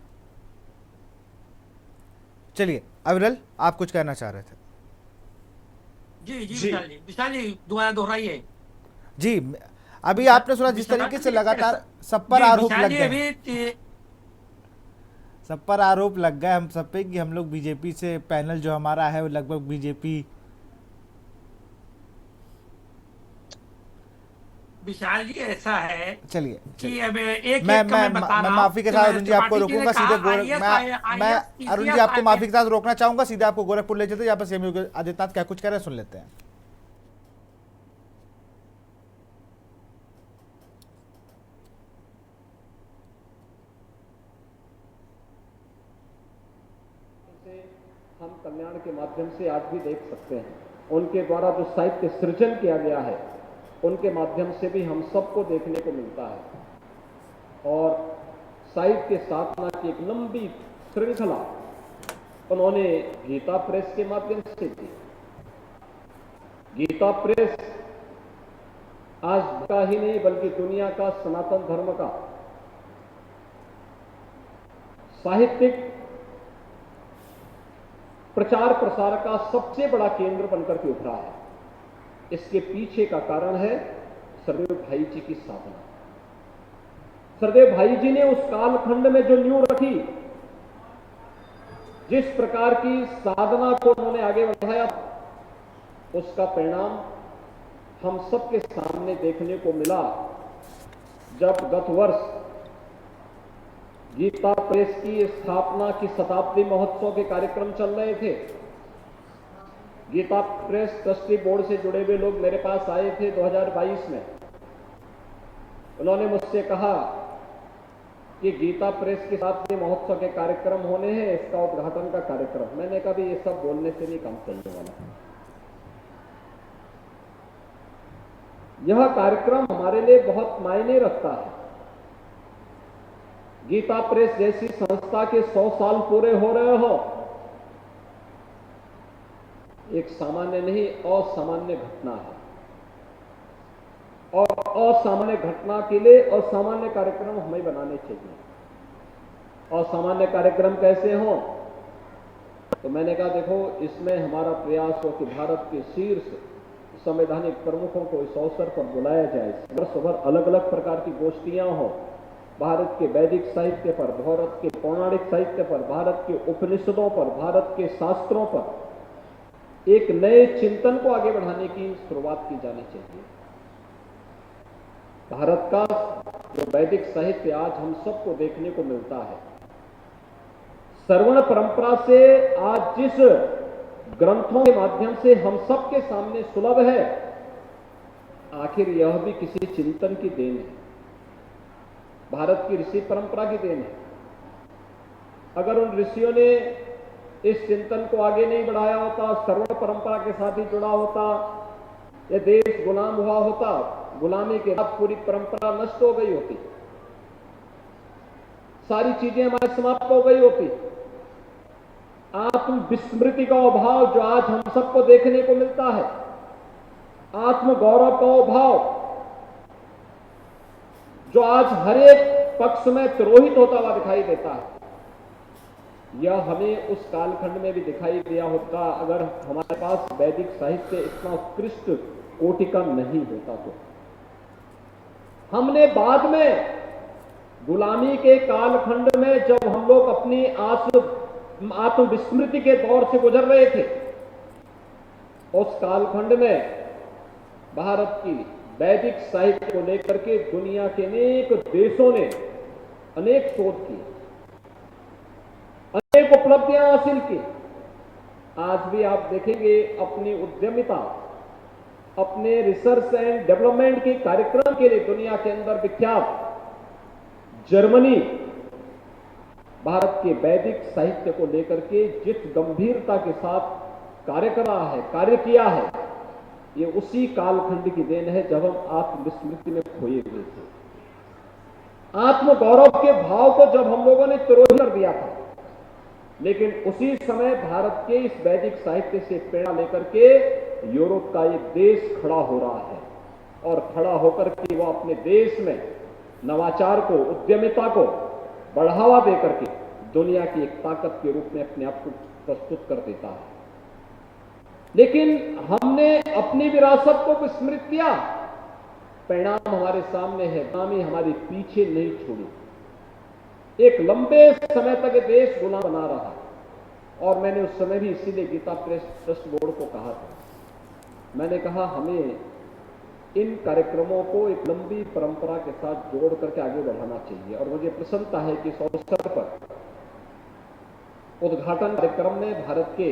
A: चलिए अविरल, आप कुछ कहना चाह रहे थे?
D: जी जी
C: जी।
D: विशाल जी दोबारा दोहराइए।
A: जी, अभी आपने सुना जिस
D: विशाल
A: तरीके से
D: जी,
A: लगातार सब पर
D: जी
A: आरोप
D: विशाल
A: लग
D: जी
A: गए,
D: अभी
A: सब पर आरोप लग गए हम सब पे कि हम लोग बीजेपी से, पैनल जो हमारा है वो लगभग बीजेपी।
D: विशाल जी ऐसा है
A: चलिए
D: कि
A: चलिए,
D: अब एक
A: मैं
D: एक का
A: मैं
D: मैं बता
A: मैं
D: रहा हूँ
A: माफी के
D: कि
A: साथ अरुण जी आपको
D: त्रिपाठी जी ने
A: रोकूंगा,
D: कहा
A: सीधे
D: आईएएस
A: मैं अरुण जी आपको माफी
D: आईएएस
A: के साथ रोकना चाहूंगा, सीधे आपको गोरखपुर ले चलते, यहाँ पर सीएम योगी आदित्यनाथ क्या कुछ कह रहे हैं सुन लेते हैं।
F: हम कल्याण के माध्यम से आज भी देख सकते हैं, उनके द्वारा जो साहित्य सृजन किया गया है उनके माध्यम से भी हम सबको देखने को मिलता है। और साहित्य साधना की एक लंबी श्रृंखला उन्होंने गीता प्रेस के माध्यम से दी। गीता प्रेस आज का ही नहीं बल्कि दुनिया का सनातन धर्म का साहित्यिक प्रचार प्रसार का सबसे बड़ा केंद्र बनकर के उभरा है। इसके पीछे का कारण है सरदेव भाई जी की साधना। सरदेव भाई जी ने उस कालखंड में जो नींव रखी, जिस प्रकार की साधना को उन्होंने आगे बढ़ाया, उसका परिणाम हम सबके सामने देखने को मिला जब गत वर्ष गीता प्रेस की स्थापना की शताब्दी महोत्सव के कार्यक्रम चल रहे थे। गीता प्रेस ट्रस्टी बोर्ड से जुड़े हुए लोग मेरे पास आए थे 2022 में। उन्होंने मुझसे कहा कि गीता प्रेस के शताब्दी महोत्सव के कार्यक्रम होने हैं, इसका उद्घाटन का कार्यक्रम। मैंने कहा भी ये सब बोलने से नहीं काम चलने वाला। यह कार्यक्रम हमारे लिए बहुत मायने रखता है। गीता प्रेस जैसी संस्था के 100 साल पूरे हो रहे हो, एक सामान्य नहीं असामान्य घटना है। और असामान्य घटना के लिए असामान्य कार्यक्रम हमें बनाने चाहिए। असामान्य कार्यक्रम कैसे हो? तो मैंने कहा देखो, इसमें हमारा प्रयास हो कि भारत के शीर्ष संवैधानिक प्रमुखों को इस अवसर पर बुलाया जाए। वर्ष भर अलग अलग प्रकार की गोष्ठियां हो, भारत के वैदिक साहित्य पर, भारत के पौराणिक साहित्य पर, भारत के उपनिषदों पर, भारत के शास्त्रों पर एक नए चिंतन को आगे बढ़ाने की शुरुआत की जानी चाहिए। भारत का जो वैदिक साहित्य आज हम सबको देखने को मिलता है, श्रवण परंपरा से आज जिस ग्रंथों के माध्यम से हम सबके सामने सुलभ है, आखिर यह भी किसी चिंतन की देन है, भारत की ऋषि परंपरा की देन है। अगर उन ऋषियों ने इस चिंतन को आगे नहीं बढ़ाया होता, श्रवण परंपरा के साथ ही जुड़ा होता, यह देश गुलाम हुआ होता, गुलामी के बाद पूरी परंपरा नष्ट हो गई होती, सारी चीजें हमारी समाप्त हो गई होती। आत्म विस्मृति का अभाव जो आज हम सबको देखने को मिलता है, आत्म गौरव का अभाव जो आज हर एक पक्ष में तिरोहित होता हुआ दिखाई देता है, यह हमें उस कालखंड में भी दिखाई दिया होता अगर हमारे पास वैदिक साहित्य इतना उत्कृष्ट कोटि का नहीं होता। तो हमने बाद में गुलामी के कालखंड में जब हम लोग अपनी आत्मविस्मृति के दौर से गुजर रहे थे, उस कालखंड में भारत की वैदिक साहित्य को लेकर के दुनिया के अनेक देशों ने अनेक शोध किए, अनेक उपलब्धियां हासिल की। आज भी आप देखेंगे अपनी उद्यमिता, अपने रिसर्च एंड डेवलपमेंट के कार्यक्रम के लिए दुनिया के अंदर विख्यात जर्मनी भारत के वैदिक साहित्य को लेकर के जिस गंभीरता के साथ कार्य कर रहा है, कार्य किया है, ये उसी कालखंड की देन है जब हम आत्मविस्मृति में खोए हुए थे। आत्म गौरव के भाव को जब हम लोगों ने तिरोहित कर दिया था, लेकिन उसी समय भारत के इस वैदिक साहित्य से प्रेरणा लेकर के यूरोप का एक देश खड़ा हो रहा है, और खड़ा होकर के वो अपने देश में नवाचार को, उद्यमिता को बढ़ावा देकर के दुनिया की एक ताकत के रूप में अपने आप को प्रस्तुत कर देता है। लेकिन हमने अपनी विरासत को विस्मृत किया, परिणाम हमारे सामने है, गुलामी हमारी पीछे नहीं छोड़ी। एक लंबे समय तक ये देश गुलाम बना रहा, और मैंने उस समय भी इसीलिए गीता प्रेस ट्रस्ट बोर्ड को कहा था, मैंने कहा हमें इन कार्यक्रमों को एक लंबी परंपरा के साथ जोड़ करके आगे बढ़ाना चाहिए। और मुझे प्रसन्नता है कि इस अवसर पर उद्घाटन कार्यक्रम में भारत के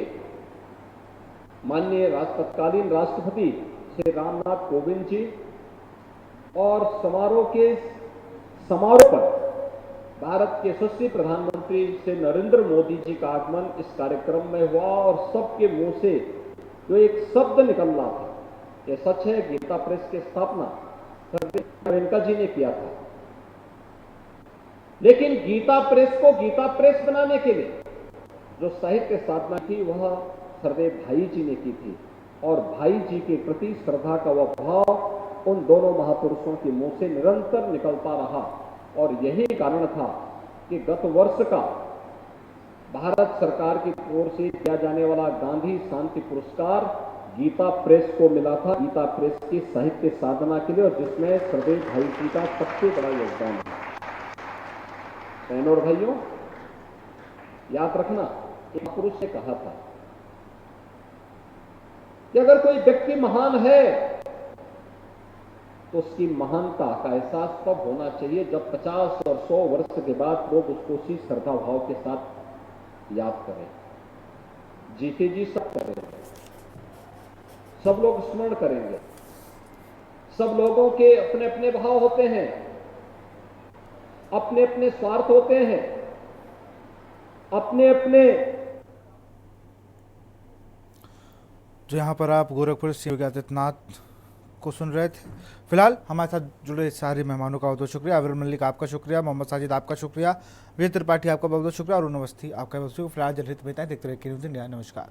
F: माननीय तत्कालीन राष्ट्रपति श्री रामनाथ कोविंद जी और समारोह पर भारत के यशस्वी प्रधानमंत्री श्री नरेंद्र मोदी जी का आगमन इस कार्यक्रम में हुआ। और सबके मुंह से जो एक शब्द निकल रहा था, ये सच है, गीता प्रेस की स्थापना प्रियंका जी ने किया था। लेकिन गीता प्रेस को गीता प्रेस बनाने के लिए जो साहित्य साधना की, वह सरदेव भाई जी ने की थी। और भाई जी के प्रति श्रद्धा का वह भाव उन दोनों महापुरुषों के मुंह से निरंतर निकलता रहा। और यही कारण था कि गत वर्ष का भारत सरकार की ओर से दिया जाने वाला गांधी शांति पुरस्कार गीता प्रेस को मिला था, गीता प्रेस की साहित्य साधना के लिए, और जिसमें सरदेव भाई जी का सबसे बड़ा योगदान है। बहनों और भाइयों, याद रखना, एक पुरुष ने कहा था कि अगर कोई व्यक्ति महान है तो उसकी महानता का एहसास तब होना चाहिए जब 50 और 100 वर्ष के बाद लोग उसको उसी श्रद्धा भाव के साथ याद करें। जीते जी सब करेंगे, सब लोग स्मरण करेंगे। सब लोगों के अपने अपने भाव होते हैं, अपने अपने स्वार्थ होते हैं, अपने अपने।
A: जो यहाँ पर आप गोरखपुर से योगी आदित्यनाथ को सुन रहे थे। फिलहाल हमारे साथ जुड़े सारे मेहमानों का बहुत बहुत शुक्रिया। अविरल मलिक आपका शुक्रिया, मोहम्मद साजिद आपका शुक्रिया, विजय त्रिपाठी आपका बहुत बहुत शुक्रिया और अरुण अवस्थी आपका बहुत शुक्रिया। फिलहाल जनहित में देखते रहिए न्यूज़ इंडिया। नमस्कार।